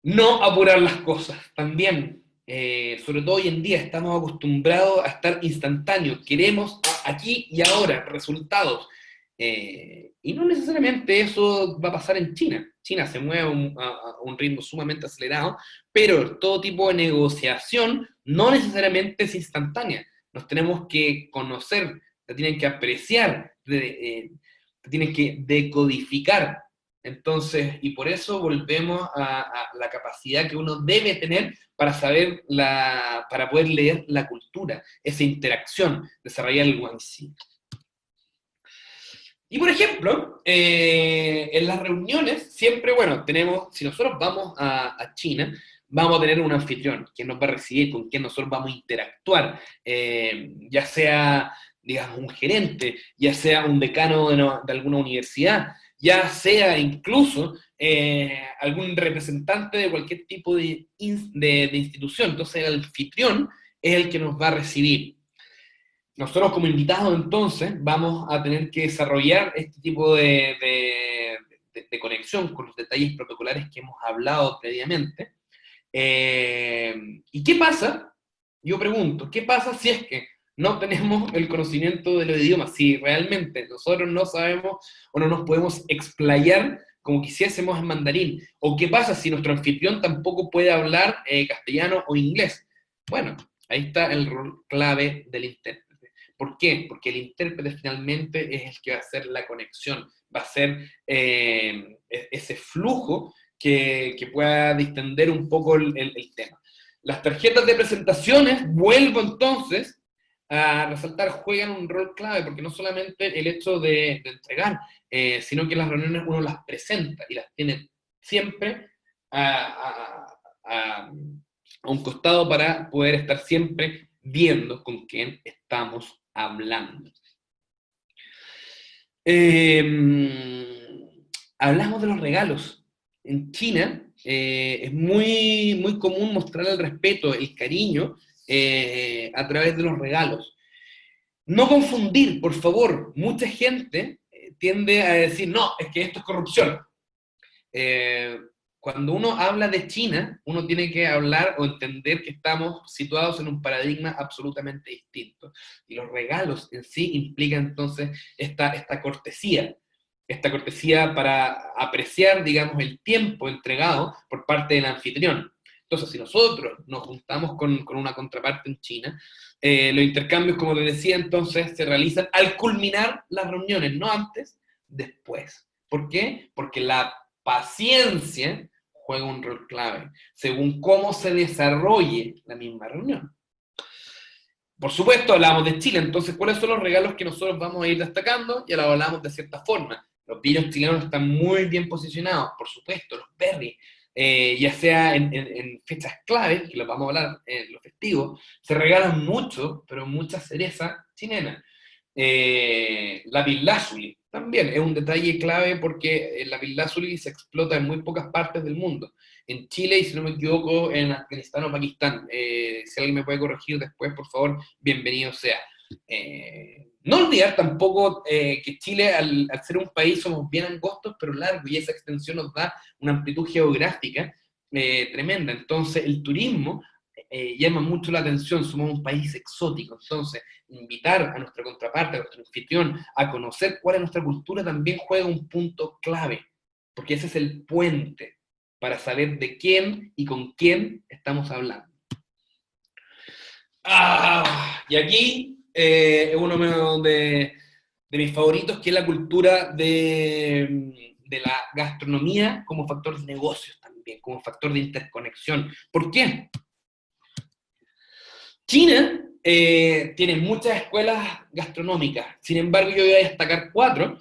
No apurar las cosas, también, sobre todo hoy en día, estamos acostumbrados a estar instantáneos, queremos aquí y ahora resultados, y no necesariamente eso va a pasar en China. China se mueve a un ritmo sumamente acelerado, pero todo tipo de negociación no necesariamente es instantánea. Nos tenemos que conocer, la tienen que apreciar, tienen que decodificar. Entonces, y por eso volvemos a la capacidad que uno debe tener para saber, para poder leer la cultura, esa interacción, desarrollar el guanxi. Y por ejemplo, en las reuniones siempre, bueno, tenemos, si nosotros vamos a China, vamos a tener un anfitrión, quien nos va a recibir, con quien nosotros vamos a interactuar, ya sea, digamos, un gerente, ya sea un decano de alguna universidad, ya sea incluso algún representante de cualquier tipo de institución. Entonces el anfitrión es el que nos va a recibir. Nosotros como invitados entonces vamos a tener que desarrollar este tipo de conexión con los detalles protocolares que hemos hablado previamente. ¿Y qué pasa? Yo pregunto, ¿qué pasa si es que no tenemos el conocimiento de los idiomas? Si realmente nosotros no sabemos o no nos podemos explayar como quisiésemos en mandarín. ¿O qué pasa si nuestro anfitrión tampoco puede hablar castellano o inglés? Bueno, ahí está el rol clave del intérprete. ¿Por qué? Porque el intérprete finalmente es el que va a hacer la conexión, va a ser ese flujo que pueda distender un poco el tema. Las tarjetas de presentaciones, vuelvo entonces a resaltar, juegan un rol clave, porque no solamente el hecho de entregar, sino que en las reuniones uno las presenta y las tiene siempre a un costado para poder estar siempre viendo con quién estamos hablando. Hablamos de los regalos. En China es muy común mostrar el respeto, el cariño a través de los regalos. No confundir, por favor. Mucha gente tiende a decir, no, es que esto es corrupción. Eh, Cuando uno habla de China, uno tiene que hablar o entender que estamos situados en un paradigma absolutamente distinto. Y los regalos en sí implican entonces esta cortesía para apreciar, digamos, el tiempo entregado por parte del anfitrión. Entonces, si nosotros nos juntamos con una contraparte en China, los intercambios, como les decía, entonces se realizan al culminar las reuniones, no antes, después. ¿Por qué? Porque la paciencia juega un rol clave, según cómo se desarrolle la misma reunión. Por supuesto, hablamos de Chile, entonces, ¿cuáles son los regalos que nosotros vamos a ir destacando? Ya lo hablamos de cierta forma. Los vinos chilenos están muy bien posicionados, por supuesto, los berries, ya sea en fechas claves, que los vamos a hablar en los festivos, se regalan mucho, pero mucha cereza chilena. Lapislázuli también es un detalle clave porque el lapislázuli se explota en muy pocas partes del mundo. En Chile, y si no me equivoco, en Afganistán o Pakistán. Si alguien me puede corregir después, por favor, bienvenido sea. No olvidar tampoco que Chile, al ser un país, somos bien angostos, pero largos, y esa extensión nos da una amplitud geográfica tremenda. Entonces, el turismo llama mucho la atención, somos un país exótico, entonces invitar a nuestra contraparte, a nuestro anfitrión, a conocer cuál es nuestra cultura también juega un punto clave, porque ese es el puente para saber de quién y con quién estamos hablando. Y aquí es uno de mis favoritos, que es la cultura de la gastronomía como factor de negocios también, como factor de interconexión. ¿Por qué? China tiene muchas escuelas gastronómicas, sin embargo yo voy a destacar 4.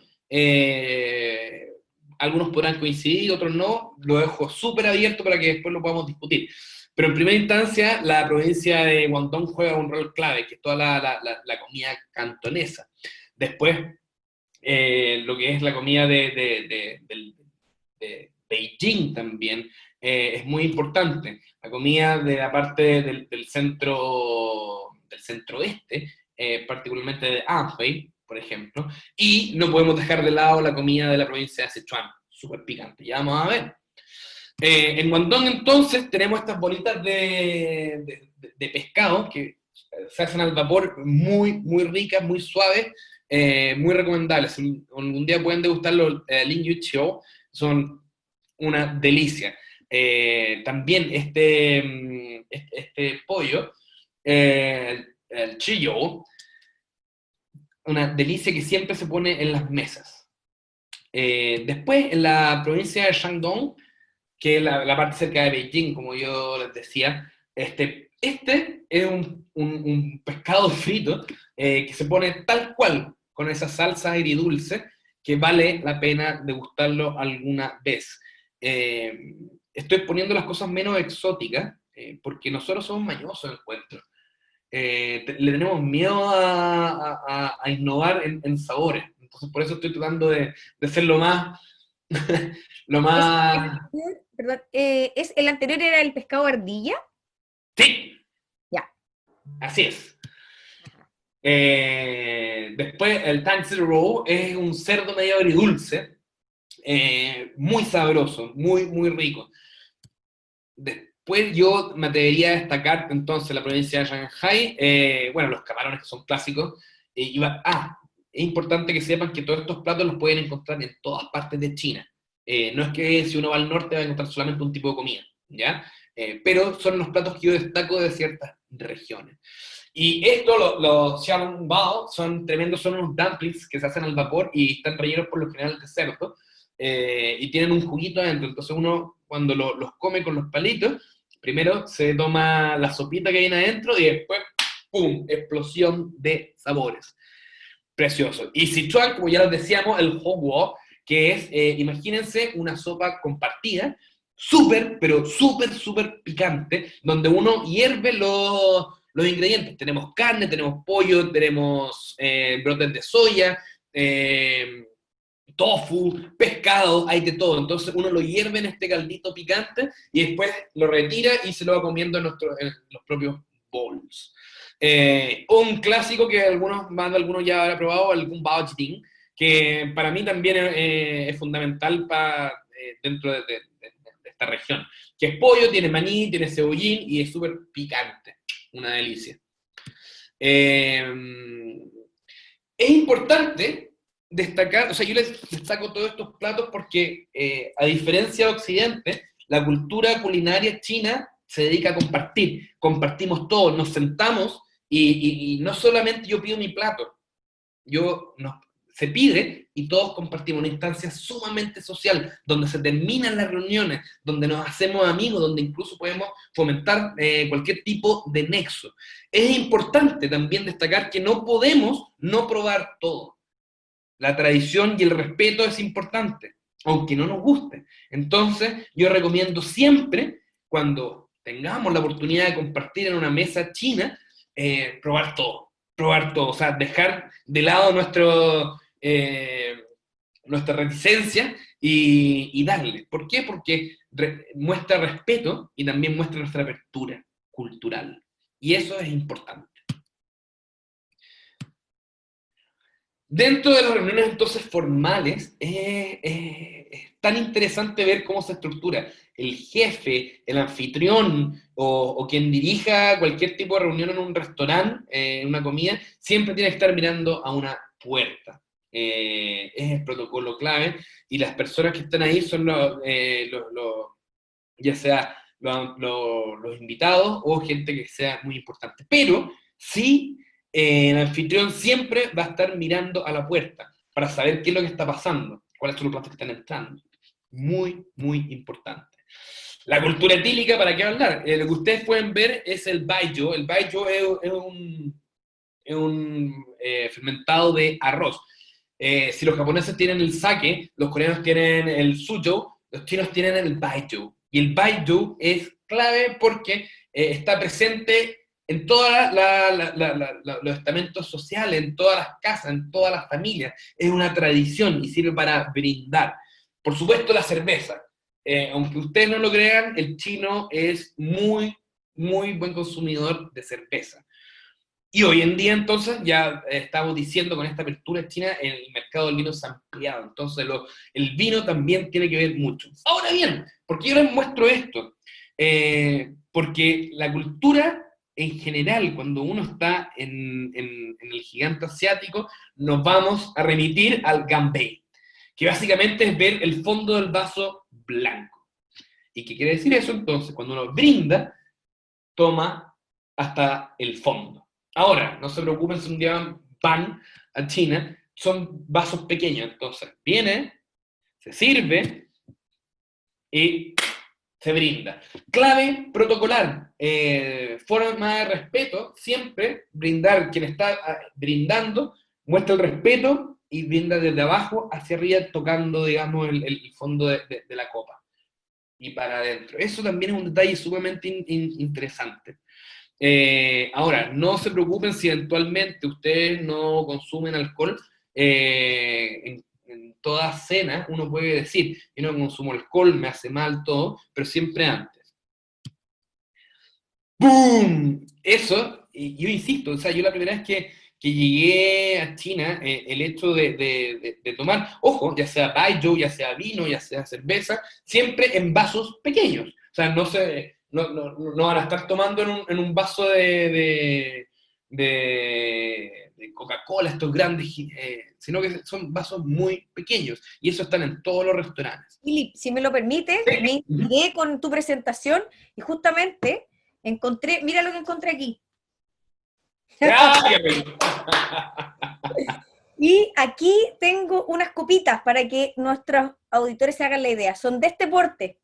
Algunos podrán coincidir, otros no, lo dejo súper abierto para que después lo podamos discutir. Pero en primera instancia, la provincia de Guangdong juega un rol clave, que es toda la comida cantonesa. Después, lo que es la comida de Beijing también es muy importante. La comida de la parte del centro-oeste, particularmente de Anhui, por ejemplo, y no podemos dejar de lado la comida de la provincia de Sichuan, súper picante. Ya vamos a ver. En Guangdong, entonces, tenemos estas bolitas de pescado que se hacen al vapor, muy ricas, muy suaves, muy recomendables. Si algún día pueden degustar los Lin Yu Chiu, son una delicia. También este pollo, el chiyou, una delicia que siempre se pone en las mesas. Después, en la provincia de Shandong, que es la parte cerca de Beijing, como yo les decía, este es un pescado frito que se pone tal cual, con esa salsa agridulce, que vale la pena degustarlo alguna vez. Estoy poniendo las cosas menos exóticas, porque nosotros somos mañosos, encuentro. Le tenemos miedo a innovar en sabores. Entonces, por eso estoy tratando de ser lo más, lo Es más... perdón, el anterior era el pescado ardilla. Sí, Ya. así es. Después, el Tancy Roll es un cerdo medio agridulce, muy sabroso, muy, muy rico. Después yo me atrevería a destacar entonces la provincia de Shanghai, bueno, los camarones que son clásicos. Es importante que sepan que todos estos platos los pueden encontrar en todas partes de China. No es que si uno va al norte va a encontrar solamente un tipo de comida, ¿ya? Pero son los platos que yo destaco de ciertas regiones. Y esto, los xiaolongbao, son tremendos, son unos dumplings que se hacen al vapor y están rellenos por lo general de cerdo, y tienen un juguito adentro. Entonces uno, cuando los come con los palitos, primero se toma la sopita que viene adentro y después, ¡pum!, explosión de sabores. Precioso. Y Sichuan, como ya les decíamos, el Hogwo, que es, imagínense, una sopa compartida, súper, pero súper, súper picante, donde uno hierve los ingredientes. Tenemos carne, tenemos pollo, tenemos brotes de soya, tofu, pescado, hay de todo. Entonces uno lo hierve en este caldito picante y después lo retira y se lo va comiendo en los propios bowls. Un clásico que más de algunos ya habrán probado, el Gumbao Chiting, que para mí también es fundamental dentro de esta región. Que es pollo, tiene maní, tiene cebollín y es súper picante. Una delicia. Es importante destacar, o sea, yo les destaco todos estos platos porque, a diferencia de Occidente, la cultura culinaria china se dedica a compartir. Compartimos todo, nos sentamos y no solamente yo pido mi plato, se pide y todos compartimos una instancia sumamente social, donde se terminan las reuniones, donde nos hacemos amigos, donde incluso podemos fomentar cualquier tipo de nexo. Es importante también destacar que no podemos no probar todo. La tradición y el respeto es importante, aunque no nos guste. Entonces, yo recomiendo siempre, cuando tengamos la oportunidad de compartir en una mesa china, probar todo, o sea, dejar de lado nuestra reticencia y darle. ¿Por qué? Porque muestra respeto y también muestra nuestra apertura cultural. Y eso es importante. Dentro de las reuniones entonces formales, es tan interesante ver cómo se estructura. El jefe, el anfitrión o quien dirija cualquier tipo de reunión en un restaurante, en una comida, siempre tiene que estar mirando a una puerta. Es el protocolo clave y las personas que están ahí son ya sea los invitados o gente que sea muy importante. Pero sí, el anfitrión siempre va a estar mirando a la puerta para saber qué es lo que está pasando, cuáles son los platos que están entrando. Muy, muy importante. La cultura etílica, ¿para qué hablar? Lo que ustedes pueden ver es el baijiu. El baijiu es un fermentado de arroz. Si los japoneses tienen el sake, los coreanos tienen el suzhou, los chinos tienen el baijiu. Y el baijiu es clave porque está presente en todos los estamentos sociales, en todas las casas, en todas las familias. Es una tradición y sirve para brindar. Por supuesto, la cerveza. Aunque ustedes no lo crean, el chino es muy, muy buen consumidor de cerveza. Y hoy en día, entonces, ya estamos diciendo con esta apertura china, el mercado del vino se ha ampliado. Entonces, el vino también tiene que ver mucho. Ahora bien, ¿por qué yo les muestro esto? Porque la cultura en general, cuando uno está en el gigante asiático, nos vamos a remitir al ganbei, que básicamente es ver el fondo del vaso blanco. ¿Y qué quiere decir eso? Entonces, cuando uno brinda, toma hasta el fondo. Ahora, no se preocupen si un día van a China, son vasos pequeños, entonces viene, se sirve y se brinda. Clave protocolar, forma de respeto, siempre brindar, quien está brindando, muestra el respeto y brinda desde abajo hacia arriba, tocando, digamos, el fondo de la copa, y para adentro. Eso también es un detalle sumamente interesante. Ahora, no se preocupen si eventualmente ustedes no consumen alcohol. En toda cena uno puede decir, yo no consumo alcohol, me hace mal todo, pero siempre antes. ¡Boom! Eso, y yo insisto, o sea, yo la primera vez que llegué a China, el hecho de tomar, ojo, ya sea baijiu, ya sea vino, ya sea cerveza, siempre en vasos pequeños. O sea, no van a estar tomando en un vaso de Coca-Cola, estos grandes, sino que son vasos muy pequeños. Y eso están en todos los restaurantes. Philip, si me lo permites, me inspiré con tu presentación y justamente encontré, mira lo que encontré aquí. Y aquí tengo unas copitas para que nuestros auditores se hagan la idea. Son de este porte.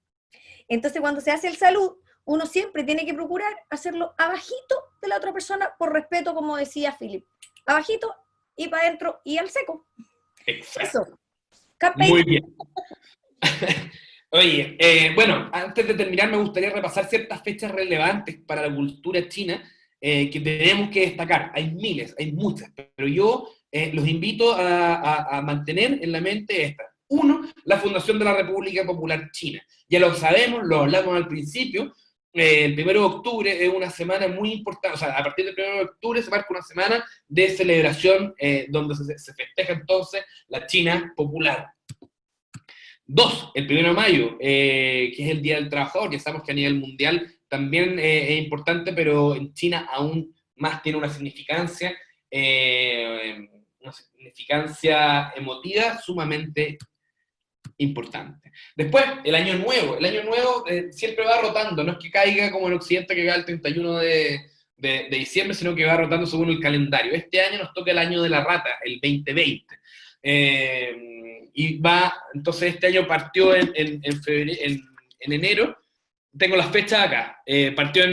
Entonces, cuando se hace el salud, uno siempre tiene que procurar hacerlo abajito de la otra persona, por respeto, como decía Philip. Abajito y para adentro y al seco. Exacto. Eso. Capel. Muy bien. Oye, bueno, antes de terminar me gustaría repasar ciertas fechas relevantes para la cultura china que tenemos que destacar. Hay miles, hay muchas, pero yo los invito a mantener en la mente esta. Uno, la fundación de la República Popular China. Ya lo sabemos, lo hablamos al principio. El 1 de octubre es una semana muy importante, o sea, a partir del 1 de octubre se marca una semana de celebración donde se festeja entonces la China popular. Dos, el 1 de mayo, que es el Día del Trabajador, ya sabemos que a nivel mundial también es importante, pero en China aún más tiene una significancia emotiva sumamente importante. Después, el Año Nuevo. El Año Nuevo siempre va rotando, no es que caiga como en Occidente, que cae el 31 de diciembre, sino que va rotando según el calendario. Este año nos toca el Año de la Rata, el 2020. Y va, entonces este año partió en enero, tengo las fechas acá, partió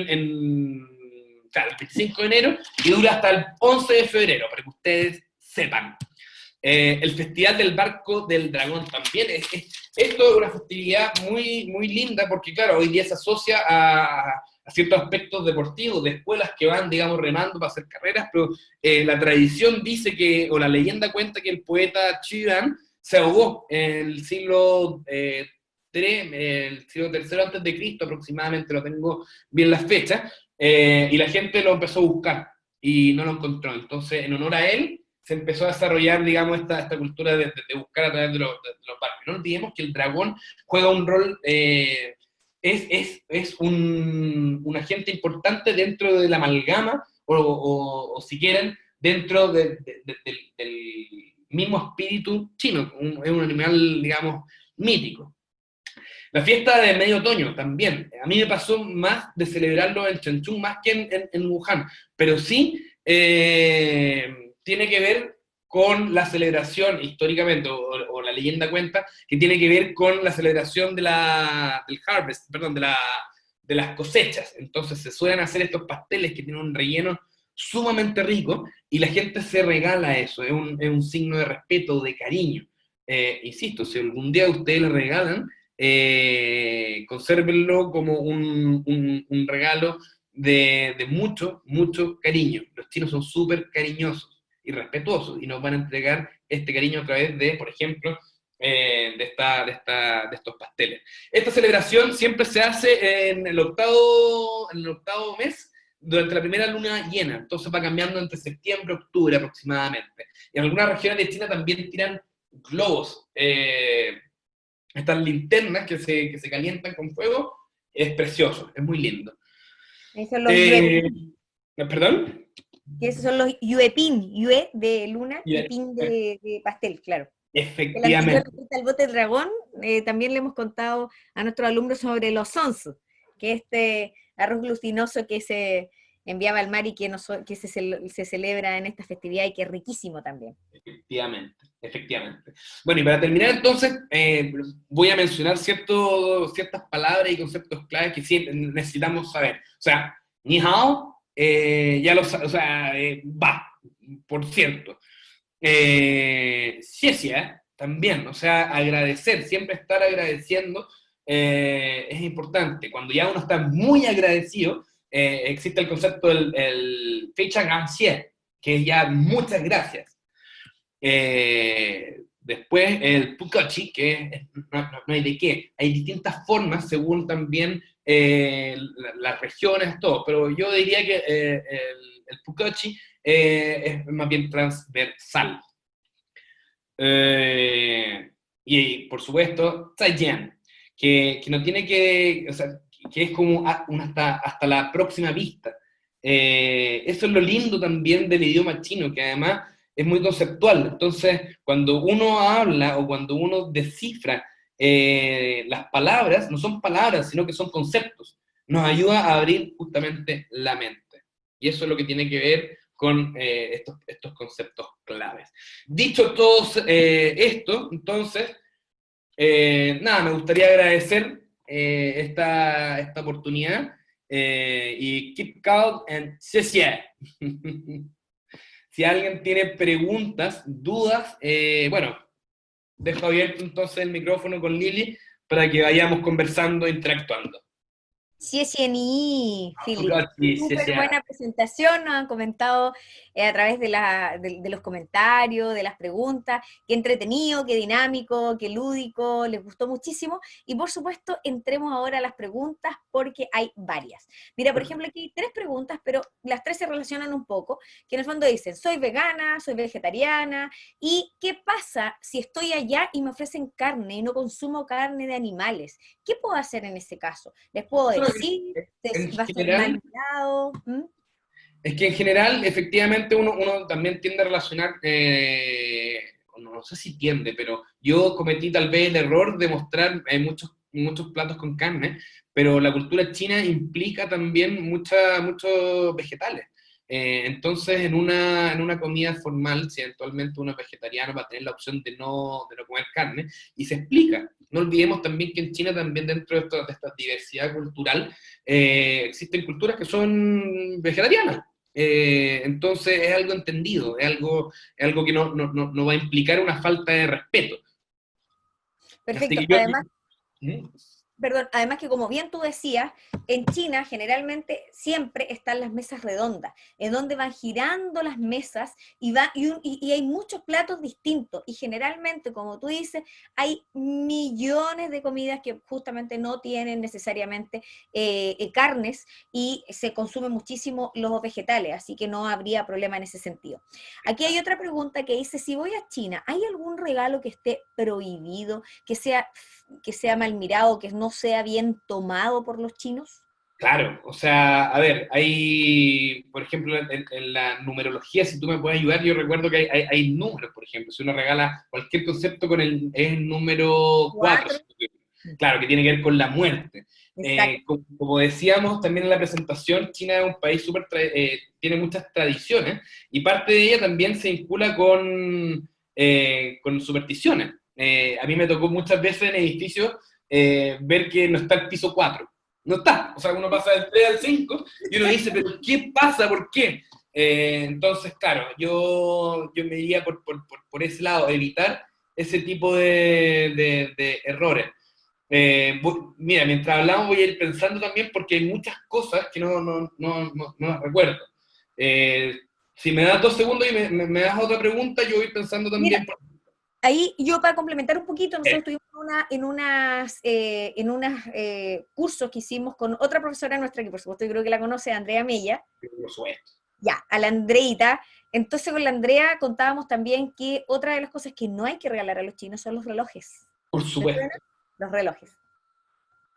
claro, el 25 de enero y dura hasta el 11 de febrero, para que ustedes sepan. El Festival del Barco del Dragón también, esto es una festividad muy, muy linda, porque claro, hoy día se asocia a ciertos aspectos deportivos, de escuelas que van, digamos, remando para hacer carreras, pero la tradición dice que, o la leyenda cuenta que el poeta Chidan se ahogó en el siglo el siglo III antes de Cristo aproximadamente, lo tengo bien las fechas, y la gente lo empezó a buscar y no lo encontró. Entonces, en honor a él, se empezó a desarrollar, digamos, esta cultura de buscar a través de los barcos. No olvidemos que el dragón juega un rol, es un agente importante dentro de la amalgama, o si quieren, dentro del mismo espíritu chino. Es un animal, digamos, mítico. La fiesta de medio otoño también. A mí me pasó más de celebrarlo en Changchun más que en Wuhan, pero sí tiene que ver con la celebración, históricamente, o la leyenda cuenta, que tiene que ver con la celebración del harvest, perdón, de las cosechas. Entonces se suelen hacer estos pasteles que tienen un relleno sumamente rico, y la gente se regala eso, es un signo de respeto, de cariño. Insisto, si algún día ustedes le regalan, consérvenlo como un regalo de mucho, mucho cariño. Los chinos son súper cariñosos y respetuosos, y nos van a entregar este cariño a través de, por ejemplo, de estos pasteles. Esta celebración siempre se hace en el octavo mes, durante la primera luna llena, entonces va cambiando entre septiembre y octubre aproximadamente. Y en algunas regiones de China también tiran globos, estas linternas que se calientan con fuego. Es precioso, es muy lindo. Esos son los yuepin. ¿Perdón? Esos son los yuepin, yue de luna y pin de pastel, claro. Efectivamente. El bote del dragón, también le hemos contado a nuestros alumnos sobre los sonsu, que es este arroz glutinoso que se enviaba al mar y que se celebra en esta festividad y que es riquísimo también. Efectivamente, efectivamente. Bueno, y para terminar entonces, voy a mencionar ciertas palabras y conceptos claves que sí necesitamos saber. O sea, ni hao, ya lo o sea, va, por cierto. Xie también, o sea, agradecer, siempre estar agradeciendo es importante. Cuando ya uno está muy agradecido, existe el concepto del Fei Chang An Xie, que es ya muchas gracias. Después el Pukachi, que no hay de qué. Hay distintas formas según también las regiones, todo. Pero yo diría que el Pukachi es más bien transversal. Y por supuesto, Zaijian, que no tiene que, o sea, que es como hasta la próxima vista. Eso es lo lindo también del idioma chino, que además es muy conceptual. Entonces, cuando uno habla o cuando uno descifra las palabras, no son palabras, sino que son conceptos. Nos ayuda a abrir justamente la mente. Y eso es lo que tiene que ver con estos conceptos claves. Dicho todo esto, entonces, nada, me gustaría agradecer esta oportunidad y keep calm and xie. Si alguien tiene preguntas, dudas, bueno, dejo abierto entonces el micrófono con Lili para que vayamos conversando, interactuando. Sí, sí, Philip. Sí, Súper buena presentación, nos han comentado a través de los comentarios, de las preguntas, qué entretenido, qué dinámico, qué lúdico, les gustó muchísimo. Y por supuesto, entremos ahora a las preguntas porque hay varias. Mira, por ejemplo, aquí hay 3 preguntas, pero las 3 se relacionan un poco, que en el fondo dicen, soy vegana, soy vegetariana, ¿y qué pasa si estoy allá y me ofrecen carne y no consumo carne de animales? ¿Qué puedo hacer en ese caso? ¿Les puedo decir? En ¿Va a ser general, mal mirado? ¿Mm? es que en general, efectivamente, uno también tiende a relacionar, no sé si tiende, pero yo cometí tal vez el error de mostrar muchos platos con carne, pero la cultura china implica también muchos vegetales. Entonces, en una comida formal, si eventualmente uno es vegetariano, va a tener la opción de no comer carne, y se explica. No olvidemos también que en China, también dentro de esta diversidad cultural, existen culturas que son vegetarianas. Entonces es algo entendido, es algo que no va a implicar una falta de respeto. Así Perfecto. que yo... Además, ¿Mm? perdón, además que como bien tú decías, en China generalmente siempre están las mesas redondas, en donde van girando las mesas y hay muchos platos distintos. Y generalmente, como tú dices, hay millones de comidas que justamente no tienen necesariamente carnes y se consumen muchísimo los vegetales, así que no habría problema en ese sentido. Aquí hay otra pregunta que dice, si voy a China, ¿hay algún regalo que esté prohibido, que sea mal mirado, que no sea bien tomado por los chinos? Claro, o sea, a ver, hay, por ejemplo, en la numerología, si tú me puedes ayudar, yo recuerdo que hay números, por ejemplo, si uno regala cualquier concepto es el número 4, 4. claro, que tiene que ver con la muerte. Exacto. Como decíamos también en la presentación, China es un país tiene muchas tradiciones y parte de ella también se vincula con supersticiones. A mí me tocó muchas veces en edificios ver que no está el piso 4. No está. O sea, uno pasa del 3 al 5 y uno dice, pero ¿qué pasa? ¿Por qué? Entonces, claro, yo me iría por ese lado, evitar ese tipo de errores. Mira, mientras hablamos voy a ir pensando también porque hay muchas cosas que no las recuerdo. Si me das 2 segundos y me das otra pregunta, yo voy pensando Mira, también. ahí yo para complementar un poquito, nosotros Eh, estuvimos en unos cursos que hicimos con otra profesora nuestra, que por supuesto yo creo que la conoce, Andrea Mella, por supuesto. ya, a la Andreita. Entonces con la Andrea contábamos también que otra de las cosas que no hay que regalar a los chinos son los relojes. Por ¿Te suena? supuesto. Los relojes.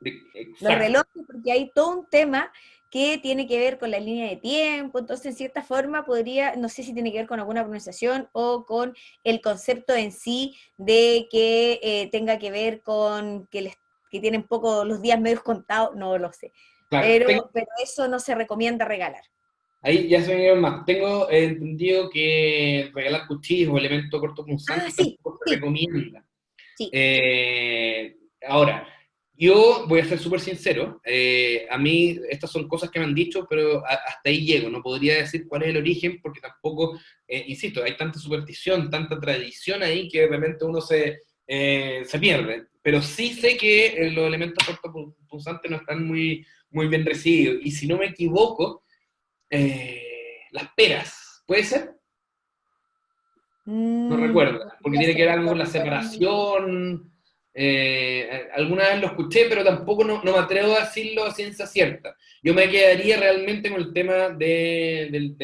Los Exacto. relojes, porque hay todo un tema que tiene que ver con la línea de tiempo, entonces en cierta forma podría, no sé si tiene que ver con alguna pronunciación o con el concepto en sí de que tenga que ver con que tienen poco los días medios contados, no lo sé, Claro, pero eso no se recomienda regalar. ahí ya se me dio más. Tengo entendido que regalar cuchillos o elementos cortopunzantes Ah, sí, tampoco se sí, recomienda. sí. Eh, Ahora, Yo voy a ser súper sincero, a mí estas son cosas que me han dicho, pero hasta ahí llego, no podría decir cuál es el origen, porque tampoco, insisto, hay tanta superstición, tanta tradición ahí que de repente uno se pierde. Pero sí sé que los elementos punzantes no están muy bien recibidos. Y si no me equivoco, las peras, ¿puede ser? No recuerdo, porque Podría tiene que ser, ver algo no con la recuerdo muy bien. separación. Alguna vez lo escuché, pero tampoco no me atrevo a decirlo a ciencia cierta. Yo me quedaría realmente con el tema del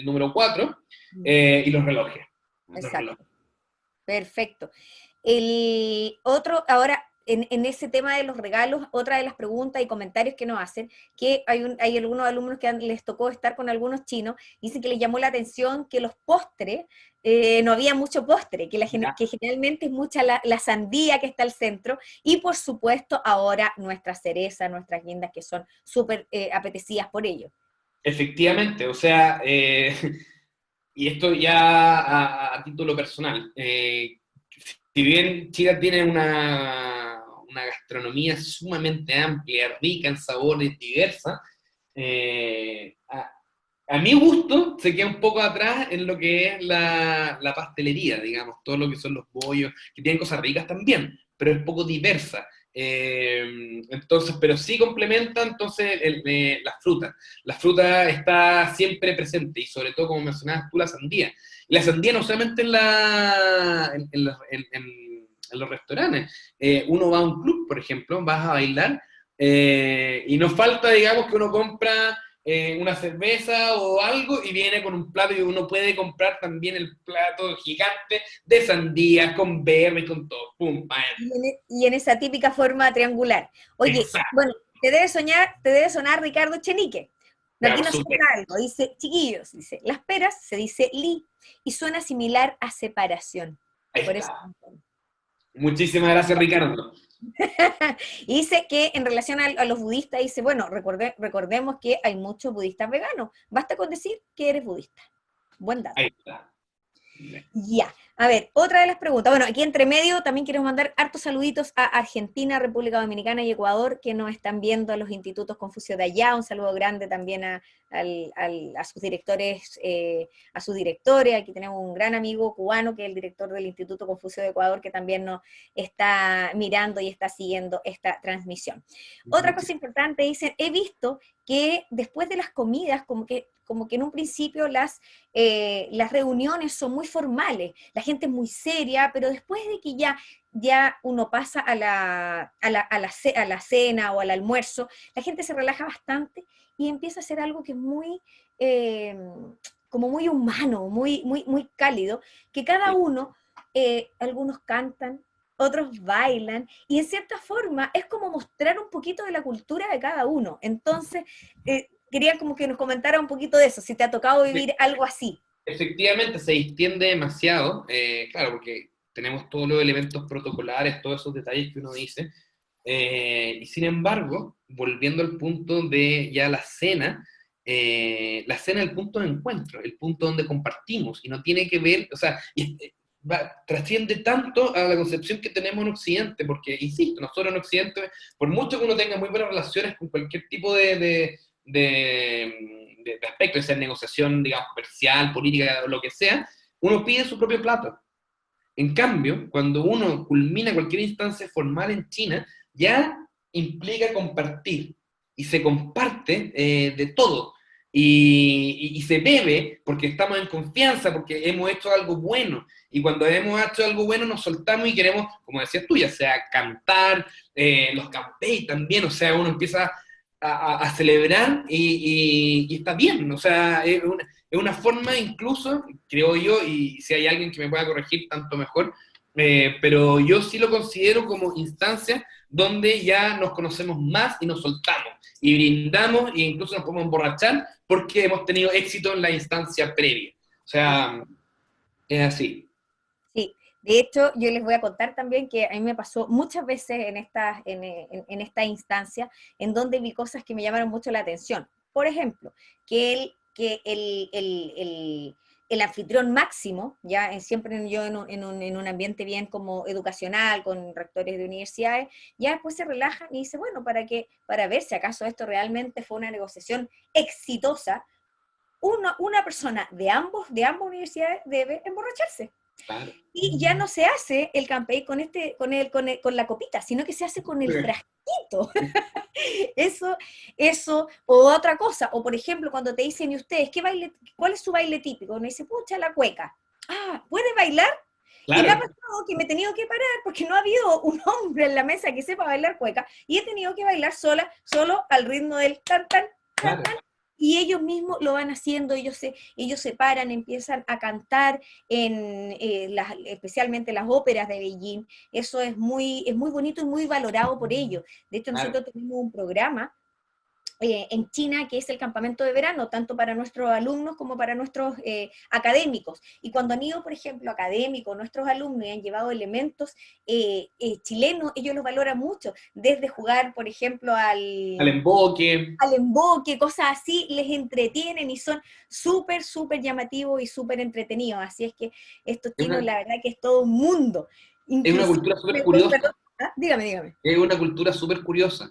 número 4 Mm, y los relojes. Los relojes. exacto. Perfecto. El otro, ahora, en ese tema de los regalos, otra de las preguntas y comentarios que nos hacen, que hay algunos alumnos que les tocó estar con algunos chinos, dicen que les llamó la atención que los postres, no había mucho postre, Ya. que generalmente es mucha la sandía que está al centro, y por supuesto ahora nuestras cerezas, nuestras guindas que son súper apetecidas por ello. Efectivamente, o sea, y esto ya a título personal. Si bien Chile tiene una gastronomía sumamente amplia, rica en sabores, diversa, eh, a, a mi gusto se queda un poco atrás en lo que es la pastelería, digamos, todo lo que son los bollos, que tienen cosas ricas también, pero es poco diversa. Entonces, pero sí complementa entonces las frutas. La fruta está siempre presente y sobre todo, como mencionabas tú, la sandía. Y la sandía no solamente en los restaurantes. Uno va a un club, por ejemplo, vas a bailar y no falta, digamos, que uno compra una cerveza o algo y viene con un plato y uno puede comprar también el plato gigante de sandía con berry, con todo. ¡Pum! ¡Pam! Y en esa típica forma triangular. Oye, Exacto. bueno, te debe sonar Ricardo Chenique. Ya, Aquí por nos supuesto. cuenta algo, dice, chiquillos, dice, las peras se dice li y suena similar a separación. Ahí Por eso. está. Muchísimas gracias, Ricardo. Y dice que en relación a los budistas, dice, bueno, recordemos que hay muchos budistas veganos. Basta con decir que eres budista. Buen dato. Ahí está. Ya, a ver, otra de las preguntas. Bueno, aquí entre medio también queremos mandar hartos saluditos a Argentina, República Dominicana y Ecuador, que nos están viendo a los institutos Confucio de allá. Un saludo grande también a sus directores, a sus directores. Aquí tenemos un gran amigo cubano que es el director del Instituto Confucio de Ecuador, que también nos está mirando y está siguiendo esta transmisión. Otra cosa importante, dicen, he visto que después de las comidas, como que en un principio las reuniones son muy formales, la gente es muy seria, pero después de que ya uno pasa a la cena o al almuerzo, la gente se relaja bastante y empieza a hacer algo que es muy, eh, como muy humano, muy cálido, que cada uno, algunos cantan, otros bailan, y en cierta forma es como mostrar un poquito de la cultura de cada uno. Entonces, quería como que nos comentara un poquito de eso, si te ha tocado vivir algo así. Efectivamente, se extiende demasiado, claro, porque tenemos todos los elementos protocolares, todos esos detalles que uno dice, y sin embargo, volviendo al punto de ya la cena es el punto de encuentro, el punto donde compartimos, y no tiene que ver, o sea, trasciende tanto a la concepción que tenemos en Occidente, porque, insisto, nosotros en Occidente, por mucho que uno tenga muy buenas relaciones con cualquier tipo de aspecto, de ser negociación, digamos, comercial, política, o lo que sea, uno pide su propio plato. En cambio, cuando uno culmina cualquier instancia formal en China, ya implica compartir. Y se comparte de todo. Y se bebe porque estamos en confianza, porque hemos hecho algo bueno. Y cuando hemos hecho algo bueno, nos soltamos y queremos, como decías tú, ya sea cantar, los campés también, o sea, uno empieza a celebrar y está bien. O sea, es una forma incluso, creo yo, y si hay alguien que me pueda corregir, tanto mejor, pero yo sí lo considero como instancia donde ya nos conocemos más y nos soltamos y brindamos e incluso nos podemos emborrachar porque hemos tenido éxito en la instancia previa. O Sí. sea, es así. Sí, de hecho, yo les voy a contar también que a mí me pasó muchas veces en esta instancia en donde vi cosas que me llamaron mucho la atención. Por ejemplo, que el anfitrión máximo, ya siempre yo en un ambiente bien como educacional, con rectores de universidades, ya después se relajan y dice, bueno, para ver si acaso esto realmente fue una negociación exitosa, una persona de ambas universidades debe emborracharse. Claro. Y ya no se hace el campey con la copita, sino que se hace con el frasquito. Eso, o otra cosa, o por ejemplo, cuando te dicen, ¿y ustedes cuál es su baile típico? Uno dice, pucha, la cueca. Ah, ¿puede bailar? Y me ha Claro, pasado que me he tenido que parar porque no ha habido un hombre en la mesa que sepa bailar cueca y he tenido que bailar solo al ritmo del tan, tan, tan, claro. tan. Y ellos mismos lo van haciendo, ellos se paran, empiezan a cantar especialmente las óperas de Beijing. Eso es muy bonito y muy valorado por ellos. De hecho, Claro. nosotros tenemos un programa en China, que es el campamento de verano, tanto para nuestros alumnos como para nuestros académicos. Y cuando han ido, por ejemplo, académicos, nuestros alumnos, y han llevado elementos chilenos, ellos los valoran mucho, desde jugar, por ejemplo, Al emboque. al emboque, cosas así, les entretienen y son súper, súper llamativos y súper entretenidos. Así es que estos Es chinos, una, la verdad que es todo un mundo. es una Inclusive, cultura súper me curiosa. cuentan, ¿ah? Dígame, dígame. Es una cultura súper curiosa.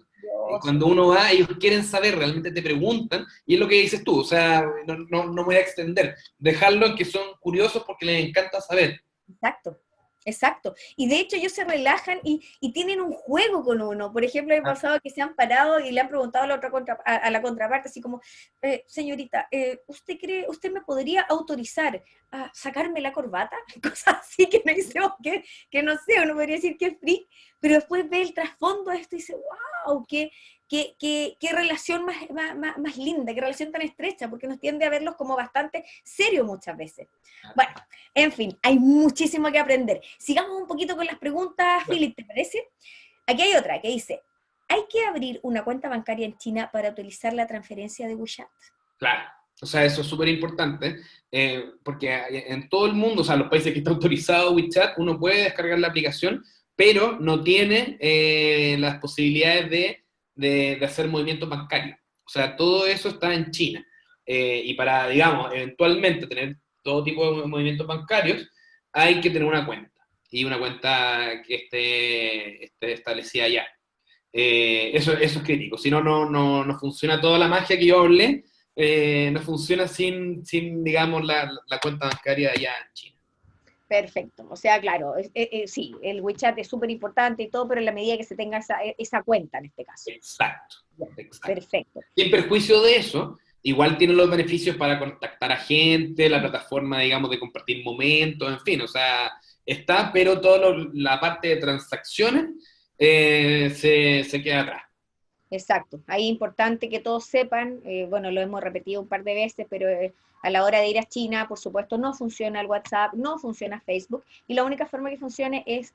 Dios. Cuando uno va, ellos quieren saber, realmente te preguntan, y es lo que dices tú, o sea, no me voy a extender, dejarlo en que son curiosos porque les encanta saber. Exacto, exacto. Y de hecho ellos se relajan y tienen un juego con uno. Por ejemplo, he pasado que se han parado y le han preguntado a a la contraparte, así como, señorita, ¿usted me podría autorizar a sacarme la corbata? Cosas así que no dice, que no sé, uno podría decir que es free, pero después ve el trasfondo de esto y dice, wow, qué relación más linda, qué relación tan estrecha, porque nos tiende a verlos como bastante serios muchas veces. Bueno, en fin, hay muchísimo que aprender. Sigamos un poquito con las preguntas, Bueno, Philip, ¿te parece? Aquí hay otra que dice, ¿hay que abrir una cuenta bancaria en China para utilizar la transferencia de WeChat? claro, o sea, eso es súper importante, porque en todo el mundo, o sea, los países que está autorizado WeChat, uno puede descargar la aplicación, pero no tiene las posibilidades de hacer movimientos bancarios. O sea, todo eso está en China. Y para, digamos, eventualmente tener todo tipo de movimientos bancarios, hay que tener una cuenta. Y una cuenta que esté establecida ya. Eso es crítico. Si no, no funciona toda la magia que yo hablé, no funciona sin digamos, la cuenta bancaria allá en China. Perfecto, o sea, claro, sí, el WeChat es súper importante y todo, pero en la medida que se tenga esa cuenta en este caso. Exacto, Bien, exacto. perfecto. Sin perjuicio de eso, igual tiene los beneficios para contactar a gente, la plataforma, digamos, de compartir momentos, en fin, o sea, está, pero toda la parte de transacciones se queda atrás. Exacto, ahí es importante que todos sepan, bueno, lo hemos repetido un par de veces, pero a la hora de ir a China, por supuesto, no funciona el WhatsApp, no funciona Facebook, y la única forma que funcione es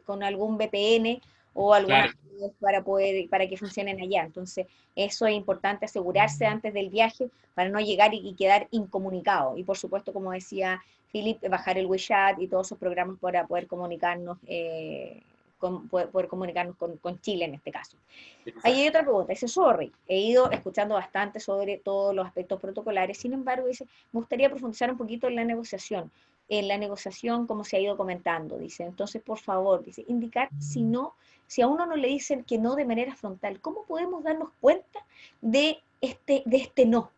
con algún VPN o algunas Claro, redes para que funcionen allá. Entonces, eso es importante asegurarse antes del viaje para no llegar y quedar incomunicado. Y por supuesto, como decía Philip, bajar el WeChat y todos esos programas para poder comunicarnos, poder comunicarnos con Chile en este caso. Ahí hay exacto. otra pregunta, dice, sorry, he ido escuchando bastante sobre todos los aspectos protocolares, sin embargo, dice, me gustaría profundizar un poquito en la negociación como se ha ido comentando, dice, entonces, por favor, dice, indicar si a uno no le dicen que no de manera frontal, ¿cómo podemos darnos cuenta de este no?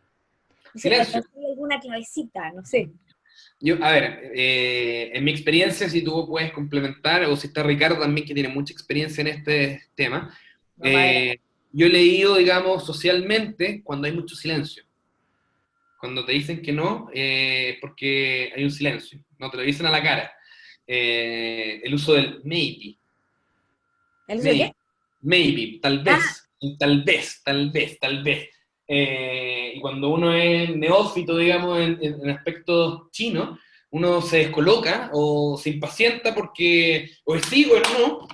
Dice, Silencio. ¿hay alguna clavecita? No sé. Yo, a ver, en mi experiencia, si tú puedes complementar, o si está Ricardo también, que tiene mucha experiencia en este tema, No, más adelante. yo he leído, digamos, socialmente, cuando hay mucho silencio. Cuando te dicen que no, es porque hay un silencio, no te lo dicen a la cara. El uso del maybe, ¿El uso de maybe, qué? maybe, Ah, tal vez, tal vez, tal vez. Y cuando uno es neófito, digamos, en aspectos chinos, uno se descoloca o se impacienta porque o es sí o es no,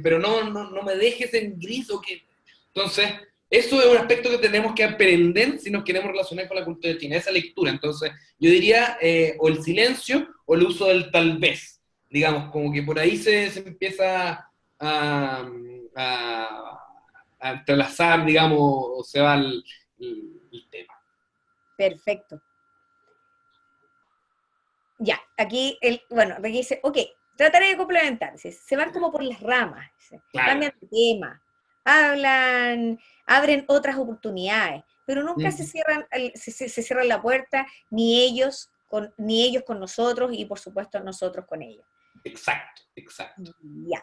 pero no me dejes en gris o que... Entonces, eso es un aspecto que tenemos que aprender si nos queremos relacionar con la cultura china, esa lectura. Entonces, yo diría o el silencio o el uso del tal vez, digamos, como que por ahí se empieza a, a, a entrelazar, digamos, o se va el tema. perfecto. aquí, bueno, aquí dice, ok, trataré de complementar, dice, se van como por las ramas, dice, Claro. cambian de tema, hablan, abren otras oportunidades, pero nunca se Mm, cierran, se cierran la puerta, ni ellos con nosotros, y por supuesto nosotros con ellos. exacto, exacto. Ya.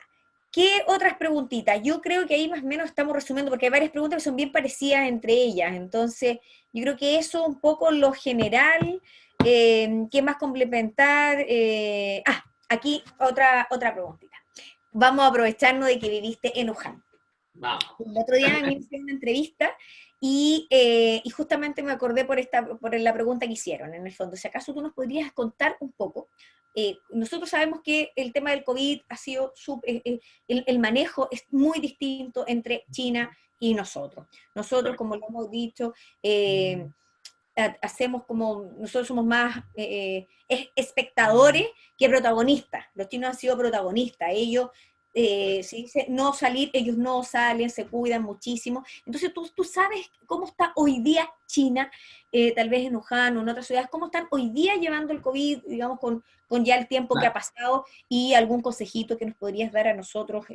¿Qué otras preguntitas? Yo creo que ahí más o menos estamos resumiendo, porque hay varias preguntas que son bien parecidas entre ellas. Entonces, yo creo que eso un poco lo general. ¿Qué más complementar? Aquí otra preguntita. Vamos a aprovecharnos de que viviste en Wuhan. Vamos. El otro día me hicieron una entrevista y justamente me acordé por la pregunta que hicieron, en el fondo. Si acaso tú nos podrías contar un poco. Nosotros sabemos que el tema del COVID ha sido, el manejo es muy distinto entre China y nosotros. Nosotros, como lo hemos dicho, hacemos como, nosotros somos más espectadores que protagonistas. Los chinos han sido protagonistas. Ellos si dice no salir, ellos no salen, se cuidan muchísimo. Entonces tú sabes cómo está hoy día China, tal vez en Wuhan o en otras ciudades, cómo están hoy día llevando el COVID, digamos, con ya el tiempo que ha pasado y algún consejito que nos podrías dar a nosotros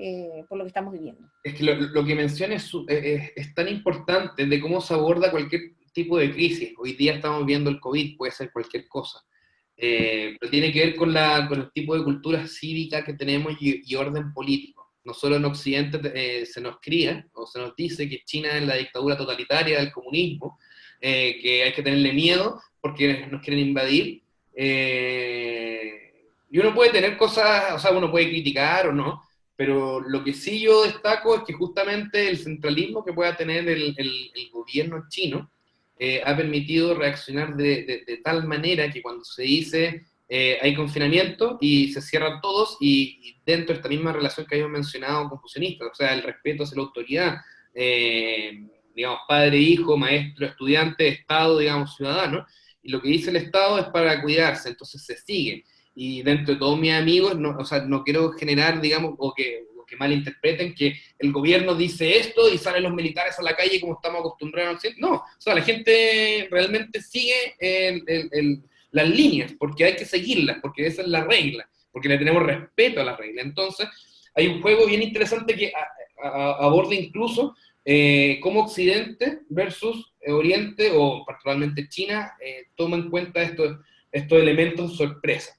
por lo que estamos viviendo. Es que lo que mencionas es tan importante de cómo se aborda cualquier tipo de crisis. Hoy día estamos viendo el COVID, puede ser cualquier cosa. Pero tiene que ver con el tipo de cultura cívica que tenemos y orden político. Nosotros en Occidente se nos cría o se nos dice que China es la dictadura totalitaria del comunismo, que hay que tenerle miedo porque nos quieren invadir. Y uno puede tener cosas, o sea, uno puede criticar o no, pero lo que sí yo destaco es que justamente el centralismo que pueda tener el gobierno chino ha permitido reaccionar de tal manera que cuando se dice hay confinamiento y se cierran todos y dentro de esta misma relación que habíamos mencionado confucionista, o sea, el respeto hacia la autoridad, digamos, padre, hijo, maestro, estudiante, Estado, digamos, ciudadano, y lo que dice el Estado es para cuidarse, entonces se sigue. Y dentro de todos mis amigos, no, o sea, no quiero generar, digamos, o que malinterpreten que el gobierno dice esto y salen los militares a la calle como estamos acostumbrados. No, o sea, la gente realmente sigue las líneas, porque hay que seguirlas, porque esa es la regla, porque le tenemos respeto a la regla. Entonces, hay un juego bien interesante que aborda incluso cómo Occidente versus Oriente, o particularmente China, toma en cuenta estos elementos sorpresa.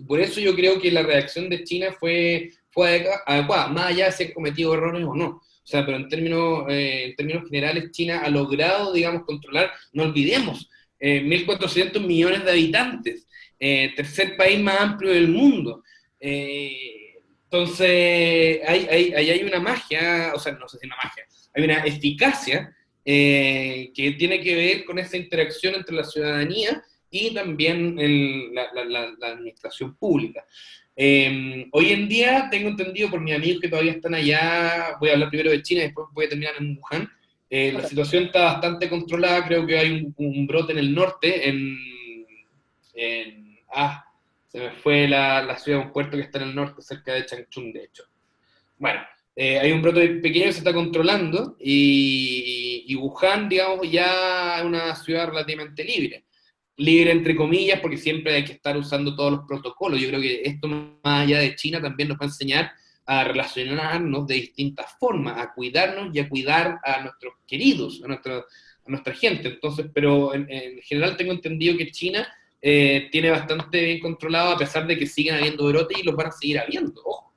Por eso yo creo que la reacción de China fue adecuada, más allá de si han cometido errores o no. O sea, pero en términos generales, China ha logrado, digamos, controlar, no olvidemos, 1.400 millones de habitantes, tercer país más amplio del mundo. Entonces, ahí hay una magia, o sea, no sé si una magia, hay una eficacia que tiene que ver con esa interacción entre la ciudadanía y también la administración pública. Hoy en día tengo entendido por mis amigos que todavía están allá, voy a hablar primero de China y después voy a terminar en Wuhan, la Okay. situación está bastante controlada, creo que hay un brote en el norte, se me fue la ciudad, un puerto que está en el norte, cerca de Changchun, de hecho. Bueno, hay un brote pequeño que se está controlando y Wuhan, digamos, ya es una ciudad relativamente libre. Libre entre comillas, porque siempre hay que estar usando todos los protocolos. Yo creo que esto, más allá de China, también nos va a enseñar a relacionarnos de distintas formas, a cuidarnos y a cuidar a nuestros queridos, a nuestra gente. Entonces, pero en general tengo entendido que China tiene bastante bien controlado, a pesar de que siguen habiendo brotes y los van a seguir habiendo, ojo.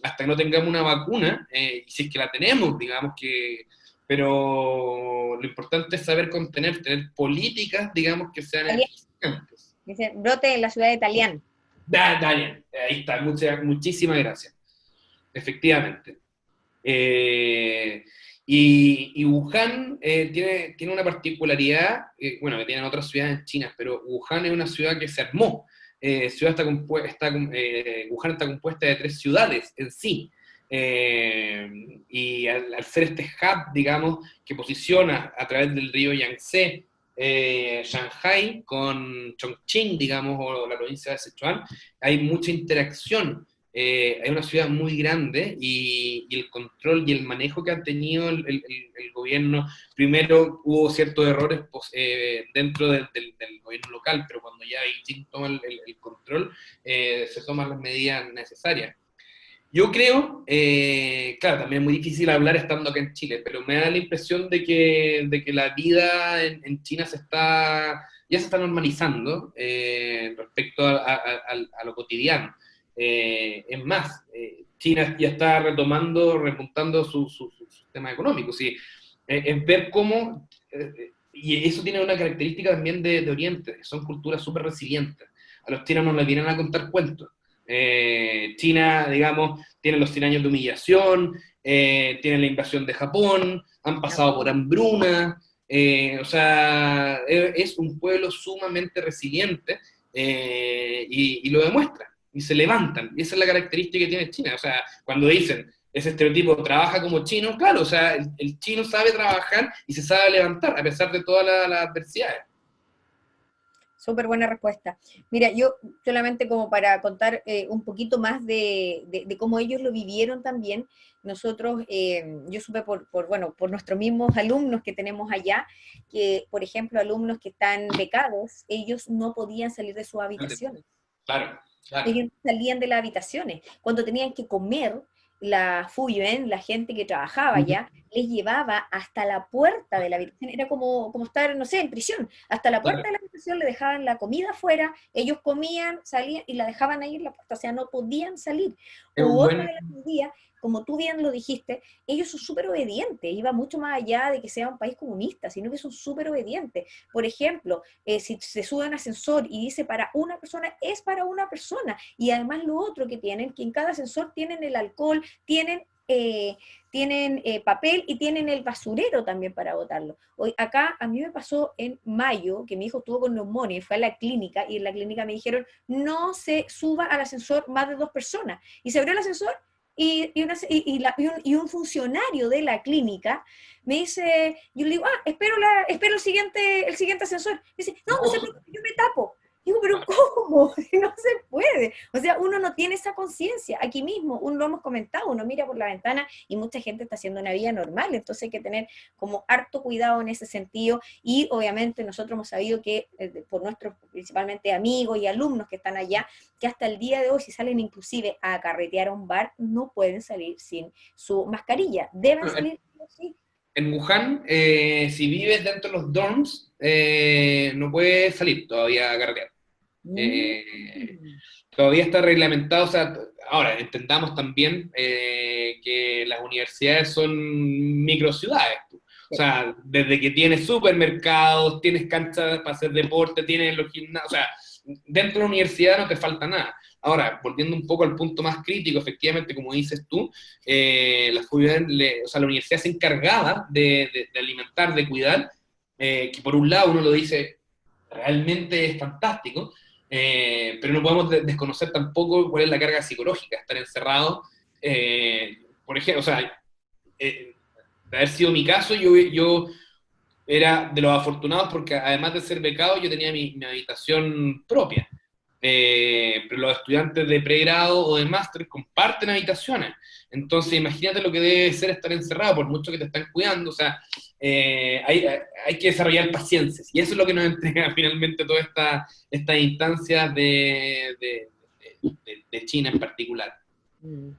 Hasta que no tengamos una vacuna, y si es que la tenemos, digamos que, pero lo importante es saber contener, tener políticas, digamos, que sean eficientes. Dice, brote en la ciudad de Talián. Dale, ahí está, muchísimas gracias. Efectivamente. Eh, y Wuhan tiene una particularidad, bueno, que tienen otras ciudades en China, pero Wuhan es una ciudad que se armó. Wuhan está compuesta de 3 ciudades en sí. Y al ser este hub, digamos, que posiciona a través del río Yangtze, Shanghai con Chongqing, digamos, o la provincia de Sichuan, hay mucha interacción hay una ciudad muy grande y el control y el manejo que ha tenido el gobierno, primero hubo ciertos errores dentro del gobierno local, pero cuando ya Beijing toma el control, se toman las medidas necesarias. Yo creo, claro, también es muy difícil hablar estando acá en Chile, pero me da la impresión de que la vida en China ya se está normalizando respecto a lo cotidiano. Es más, China ya está repuntando su sistema económico. ¿Sí? Es ver cómo, y eso tiene una característica también de Oriente, son culturas súper resilientes. A los chinos no les vienen a contar cuentos. China, digamos, tiene los 100 años de humillación, tiene la invasión de Japón, han pasado por hambruna, o sea, es un pueblo sumamente resiliente y lo demuestra, y se levantan, y esa es la característica que tiene China, o sea, cuando dicen, ese estereotipo trabaja como chino, claro, o sea, el chino sabe trabajar y se sabe levantar a pesar de todas las adversidades. Súper buena respuesta. Mira, yo solamente como para contar un poquito más de cómo ellos lo vivieron también, nosotros, yo supe bueno, por nuestros mismos alumnos que tenemos allá, que, por ejemplo, alumnos que están becados, ellos no podían salir de sus habitaciones. Claro, claro. Ellos salían de las habitaciones. Cuando tenían que comer, la Fuyuen, la gente que trabajaba allá, les llevaba hasta la puerta de la habitación. Era como estar, no sé, en prisión. Hasta la puerta Claro. de la habitación le dejaban la comida afuera, ellos comían, salían y la dejaban ahí en la puerta. O sea, no podían salir. Es U un otra buen, de las medidas, como tú bien lo dijiste, ellos son súper obedientes. Iba mucho más allá de que sea un país comunista, sino que son súper obedientes. Por ejemplo, si se sube a un ascensor y dice para una persona, es para una persona. Y además lo otro que tienen, que en cada ascensor tienen el alcohol, tienen papel y tienen el basurero también para botarlo. Hoy, acá a mí me pasó en mayo que mi hijo estuvo con neumonía y fue a la clínica y en la clínica me dijeron no se suba al ascensor más de 2 personas. Y se abrió el ascensor y un funcionario de la clínica me dice, yo le digo, espero el siguiente ascensor. Me dice, no se preocupe, yo me tapo. Digo, pero ¿cómo? No se puede. O sea, uno no tiene esa conciencia. Aquí mismo, uno lo hemos comentado, uno mira por la ventana y mucha gente está haciendo una vida normal, entonces hay que tener como harto cuidado en ese sentido y obviamente nosotros hemos sabido que por nuestros principalmente amigos y alumnos que están allá, que hasta el día de hoy si salen inclusive a carretear a un bar, no pueden salir sin su mascarilla, deben salir sí. En Wuhan, si vives dentro de los dorms, no puedes salir todavía a carretear. Eh, Mm. Todavía está reglamentado, o sea, ahora entendamos también que las universidades son microciudades. O sea, desde que tienes supermercados, tienes canchas para hacer deporte, tienes los gimnasios, o sea, dentro de la universidad no te falta nada. Ahora, volviendo un poco al punto más crítico, efectivamente, como dices tú, o sea, la universidad se encargaba de alimentar, de cuidar, que por un lado uno lo dice, realmente es fantástico, pero no podemos desconocer tampoco cuál es la carga psicológica, estar encerrado. Por ejemplo, o sea, de haber sido mi caso, yo era de los afortunados porque además de ser becado, yo tenía mi habitación propia. Pero los estudiantes de pregrado o de máster comparten habitaciones. Entonces, imagínate lo que debe ser estar encerrado, por mucho que te están cuidando. O sea, hay que desarrollar paciencia. Y eso es lo que nos entrega finalmente todas estas instancias de China en particular. Mm.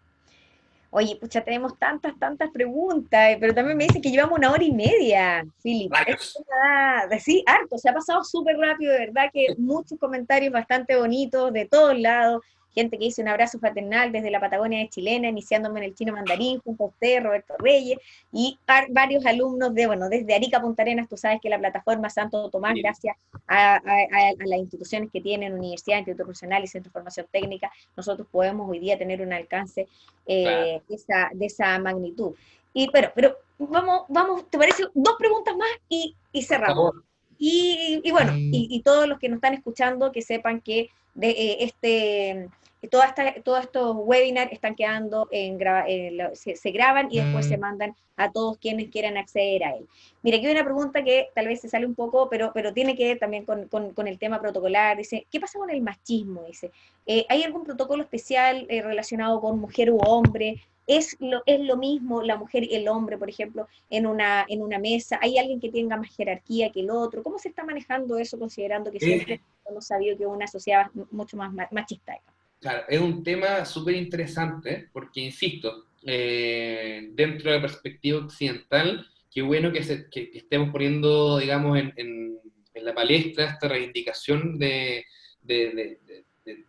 Oye, pucha, tenemos tantas preguntas, pero también me dicen que llevamos 1 hora y media, Philip. Esto Rayos. sí, harto, se ha pasado súper rápido, de verdad que muchos comentarios bastante bonitos de todos lados. Gente que dice un abrazo fraternal desde la Patagonia de Chilena, iniciándome en el chino mandarín, junto a usted, Roberto Reyes, y varios alumnos bueno, desde Arica a Punta Arenas, tú sabes que la plataforma Santo Tomás, gracias a las instituciones que tienen, universidad, instituto profesional y centro de formación técnica, nosotros podemos hoy día tener un alcance Claro. de esa magnitud. Pero vamos, ¿te parece? 2 preguntas más y Por cerramos. favor. Y bueno, y todos los que nos están escuchando que sepan que todos estos webinars están quedando se graban y después se mandan a todos quienes quieran acceder a él. Mira, aquí hay una pregunta que tal vez se sale un poco, pero tiene que ver también con el tema protocolar. Dice, ¿qué pasa con el machismo? Dice, ¿hay algún protocolo especial relacionado con mujer u hombre? ¿Es lo mismo la mujer y el hombre, por ejemplo, en una mesa? ¿Hay alguien que tenga más jerarquía que el otro? ¿Cómo se está manejando eso, considerando que siempre hemos sabido que es una sociedad mucho más machista? Claro, es un tema súper interesante porque, insisto, dentro de la perspectiva occidental, qué bueno que estemos poniendo, digamos, en la palestra esta reivindicación de, de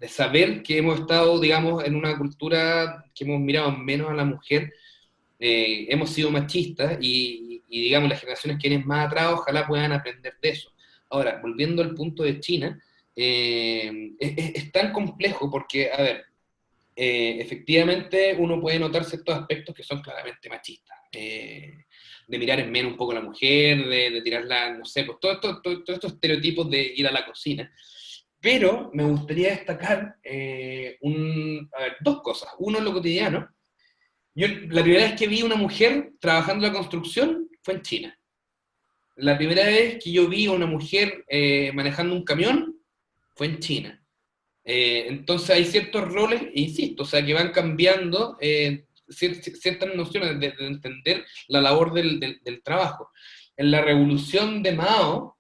saber que hemos estado, digamos, en una cultura que hemos mirado menos a la mujer, hemos sido machistas digamos, las generaciones que vienen más atrás ojalá puedan aprender de eso. Ahora, volviendo al punto de China, es tan complejo porque, a ver, efectivamente uno puede notar ciertos aspectos que son claramente machistas. De mirar en menos un poco a la mujer, de tirarla, no sé, pues todos estos estereotipos de ir a la cocina. Pero me gustaría destacar a ver, dos cosas. Uno en lo cotidiano. Yo la primera vez que vi una mujer trabajando en la construcción fue en China. La primera vez que yo vi a una mujer manejando un camión fue en China. Entonces hay ciertos roles, e insisto, o sea, que van cambiando ciertas nociones de entender la labor del trabajo. En la revolución de Mao,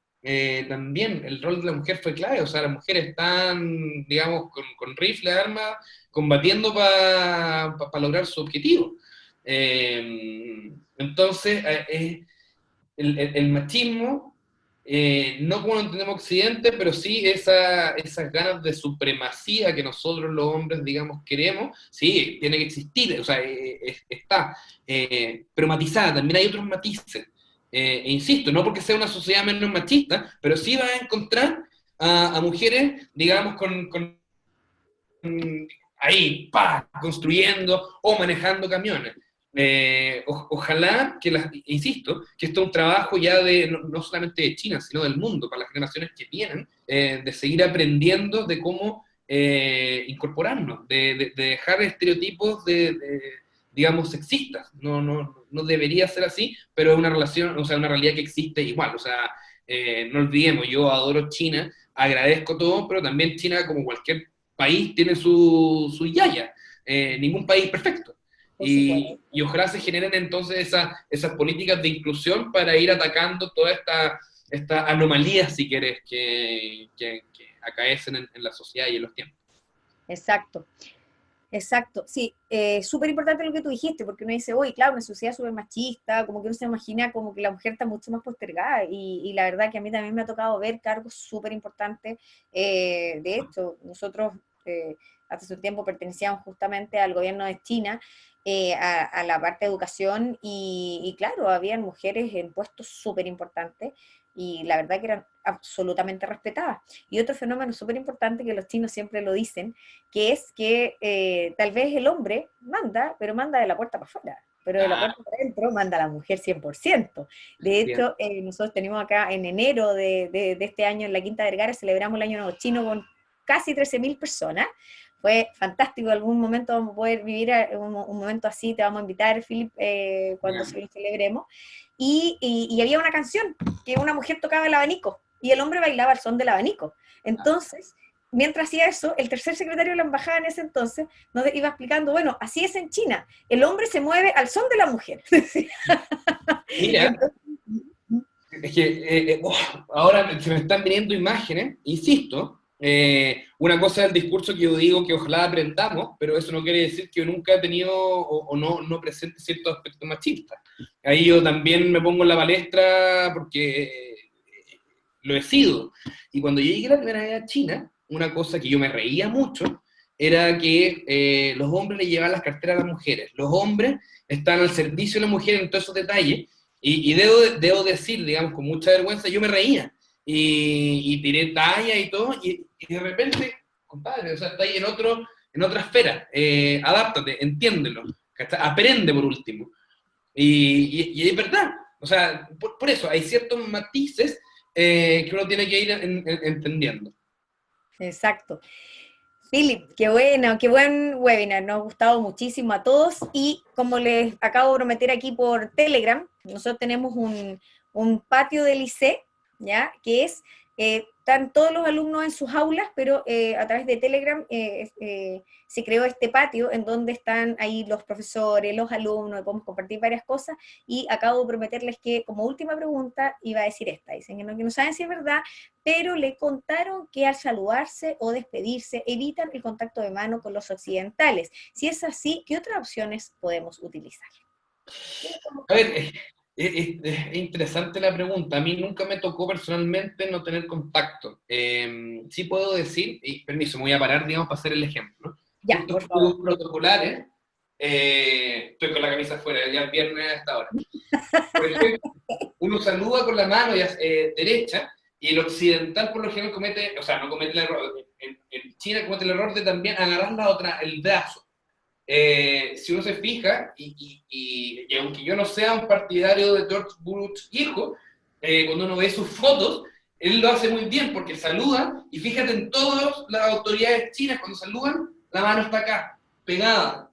también el rol de la mujer fue clave, o sea, las mujeres están, digamos, con rifle, armas, combatiendo para lograr su objetivo. Entonces, el machismo, no como lo entendemos Occidente, pero sí esas ganas de supremacía que nosotros los hombres, digamos, queremos, sí, tiene que existir, o sea, está, pero matizada, también hay otros matices. E insisto, no porque sea una sociedad menos machista, pero sí va a encontrar a mujeres, digamos, ahí, pa, construyendo o manejando camiones. Ojalá que, insisto, que esto es un trabajo ya no solamente de China, sino del mundo, para las generaciones que vienen, de seguir aprendiendo de cómo incorporarnos, de dejar estereotipos digamos, sexistas. No debería ser así, pero es una relación, o sea, una realidad que existe igual. O sea, no olvidemos, yo adoro China, agradezco todo, pero también China, como cualquier país, tiene su yaya. Ningún país perfecto. Por supuesto. Y ojalá se generen entonces esas políticas de inclusión para ir atacando toda esta anomalía, si quieres, que acaecen en la sociedad y en los tiempos. Exacto. Exacto, sí, súper importante lo que tú dijiste, porque uno dice, oye, claro, una sociedad súper machista, como que uno se imagina como que la mujer está mucho más postergada, y la verdad que a mí también me ha tocado ver cargos súper importantes. De hecho, nosotros hace un tiempo pertenecíamos justamente al gobierno de China, a la parte de educación, y claro, habían mujeres en puestos súper importantes, y la verdad que eran absolutamente respetadas. Y otro fenómeno súper importante que los chinos siempre lo dicen, que es que tal vez el hombre manda, pero manda de la puerta para afuera, pero de la Ah, puerta para adentro manda la mujer 100%. De bien. hecho, nosotros tenemos acá en enero de este año en la Quinta Vergara, celebramos el Año Nuevo Chino con casi 13.000 personas. Fue fantástico, algún momento vamos a poder vivir un momento así, te vamos a invitar, Philip, cuando se lo celebremos. Y había una canción que una mujer tocaba el abanico y el hombre bailaba al son del abanico. Entonces, mientras hacía eso, el tercer secretario de la embajada en ese entonces nos iba explicando, bueno, así es en China, el hombre se mueve al son de la mujer. Mira, Entonces, es que ahora se me están viniendo imágenes, insisto. Una cosa es el discurso que yo digo que ojalá aprendamos, pero eso no quiere decir que yo nunca he tenido o no presente ciertos aspectos machistas. Ahí yo también me pongo en la palestra porque lo he sido. Y cuando yo llegué la primera vez a China, una cosa que yo me reía mucho era que los hombres le llevaban las carteras a las mujeres. Los hombres están al servicio de la mujer en todos esos detalles. Y debo decir, digamos, con mucha vergüenza, yo me reía. Y tiré talla y todo. Y de repente, compadre, o sea, está ahí en otra esfera. Adáptate, entiéndelo. ¿Cachai? Aprende por último. Y es verdad. O sea, por eso hay ciertos matices que uno tiene que ir entendiendo. exacto. Philip, qué bueno, qué buen webinar, nos ha gustado muchísimo a todos y como les acabo de prometer aquí por Telegram, nosotros tenemos un patio del ICE, ¿ya? Que es, están todos los alumnos en sus aulas, pero a través de Telegram se creó este patio en donde están ahí los profesores, los alumnos, y podemos compartir varias cosas y acabo de prometerles que como última pregunta iba a decir esta, dicen que no saben si es verdad, pero le contaron que al saludarse o despedirse evitan el contacto de mano con los occidentales. Si es así, ¿qué otras opciones podemos utilizar? A ver, es interesante la pregunta. A mí nunca me tocó personalmente no tener contacto. Sí puedo decir, y permiso, me voy a parar, digamos, para hacer el ejemplo. Ya, Estos por favor. códigos protocolares, estoy con la camisa afuera, ya es viernes a esta hora. Por ejemplo, uno saluda con la mano ya, derecha, y el occidental por lo general comete, o sea, no comete el error, en China comete el error de también agarrar la otra, el brazo. Si uno se fija, y aunque yo no sea un partidario de George Bush hijo, cuando uno ve sus fotos, él lo hace muy bien porque saluda, y fíjate en todas las autoridades chinas, cuando saludan, la mano está acá, pegada.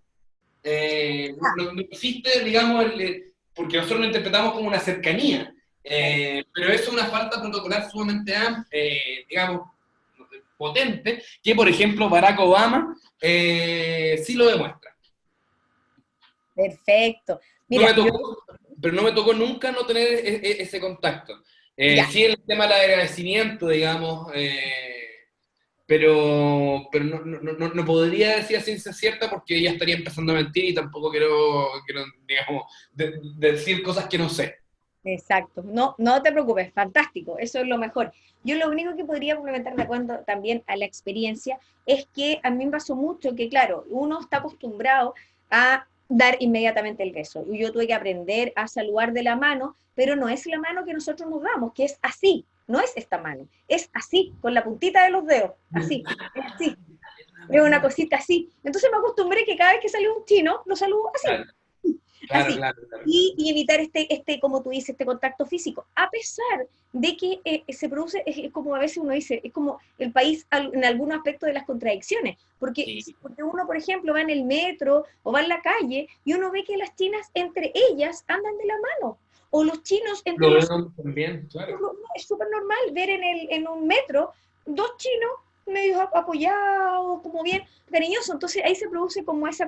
No existe, digamos, porque nosotros lo interpretamos como una cercanía, pero eso es una falta protocolar sumamente, digamos, potente, que por ejemplo Barack Obama sí lo demuestra. Perfecto. No me Mira, yo, tocó, pero no me tocó nunca no tener ese contacto. ya, Sí, el tema del agradecimiento, digamos, pero no podría decir a ciencia cierta porque ya estaría empezando a mentir y tampoco quiero digamos, decir cosas que no sé. exacto. No, no te preocupes, fantástico, eso es lo mejor. Yo lo único que podría complementar de acuerdo también a la experiencia es que a mí me pasó mucho que, claro, uno está acostumbrado a dar inmediatamente el beso. Y yo tuve que aprender a saludar de la mano, pero no es la mano que nosotros nos damos, que es así, no es esta mano, es así, con la puntita de los dedos, así, es así, es una cosita así. Entonces me acostumbré que cada vez que sale un chino, lo saludo así, Claro, claro, así. claro, claro, claro. Y evitar como tú dices, este contacto físico, a pesar de que se produce, es como a veces uno dice, es como el país en algún aspecto de las contradicciones, Sí, porque uno, por ejemplo, va en el metro o va en la calle y uno ve que las chinas entre ellas andan de la mano, o los chinos entre lo los... veo también, claro. Es súper normal ver en un metro dos chinos medio apoyados, como bien cariñosos, entonces ahí se produce como esa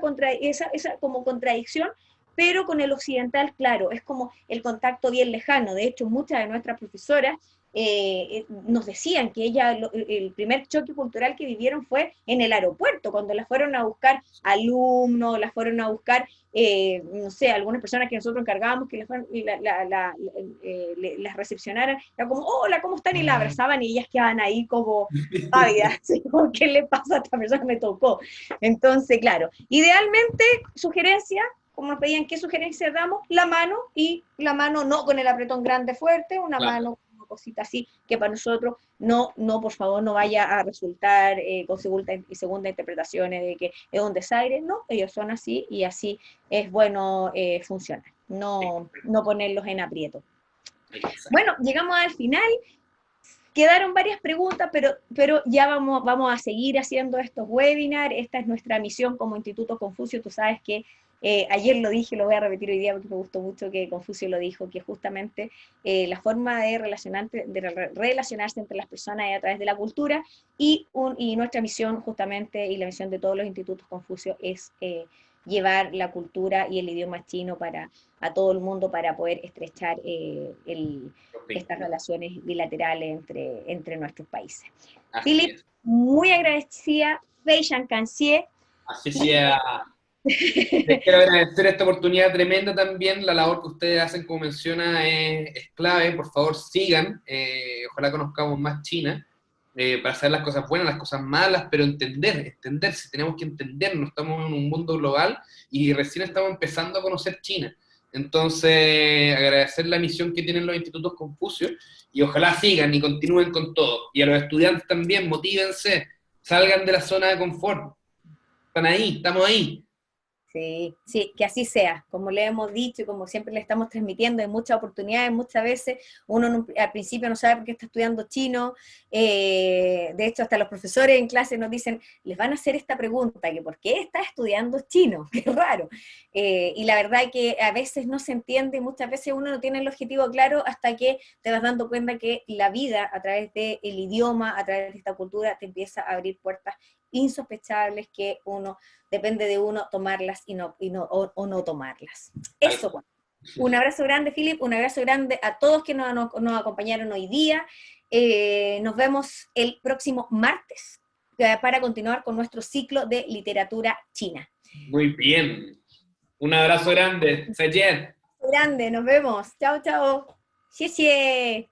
como contradicción, pero con el occidental, claro, es como el contacto bien lejano. De hecho, muchas de nuestras profesoras nos decían que el primer choque cultural que vivieron fue en el aeropuerto, cuando las fueron a buscar alumnos, las fueron a buscar, no sé, algunas personas que nosotros encargábamos que las recepcionaran, era como, hola, ¿cómo están? Y la abrazaban y ellas quedaban ahí como ávidas, ¿qué le pasa a esta persona que me tocó? Entonces, claro, idealmente, sugerencia, como nos pedían qué sugerencias damos, la mano, y la mano no con el apretón grande fuerte, una Claro. mano, una cosita así, que para nosotros no, por favor, no vaya a resultar con segunda interpretaciones de que es un desaire, no, ellos son así y así es bueno funcionar, no ponerlos en aprieto. Exacto. Bueno, llegamos al final, quedaron varias preguntas, pero ya vamos a seguir haciendo estos webinars. Esta es nuestra misión como Instituto Confucio. Tú sabes que ayer lo dije, lo voy a repetir hoy día porque me gustó mucho que Confucio lo dijo, que justamente la forma de relacionarse entre las personas es a través de la cultura y nuestra misión justamente y la misión de todos los institutos Confucio es llevar la cultura y el idioma chino a todo el mundo para poder estrechar estas relaciones bilaterales entre nuestros países. Así Philip, es. muy agradecida, Fei Shan Kanxie, Así sea. Les quiero agradecer esta oportunidad tremenda también. La labor que ustedes hacen, como menciona, es clave. Por favor, sigan. Ojalá conozcamos más China para saber las cosas buenas, las cosas malas, pero entenderse. Tenemos que entendernos. Estamos en un mundo global y recién estamos empezando a conocer China. Entonces, agradecer la misión que tienen los institutos Confucio y ojalá sigan y continúen con todo. Y a los estudiantes también, motívense, salgan de la zona de confort. Están ahí, estamos ahí. Sí, sí, que así sea, como le hemos dicho y como siempre le estamos transmitiendo, hay muchas oportunidades, muchas veces uno al principio no sabe por qué está estudiando chino, de hecho hasta los profesores en clase nos dicen, les van a hacer esta pregunta, que ¿por qué está estudiando chino? Qué raro. Y la verdad que a veces no se entiende, muchas veces uno no tiene el objetivo claro hasta que te vas dando cuenta que la vida a través del idioma, a través de esta cultura, te empieza a abrir puertas insospechables que uno depende de uno tomarlas o no tomarlas. Eso, bueno. Un abrazo grande, Philip, un abrazo grande a todos que nos acompañaron hoy día. Nos vemos el próximo martes para continuar con nuestro ciclo de literatura china. Muy bien. Un abrazo grande. Zaijian. Grande, nos vemos. Chao, chao. Xie xie.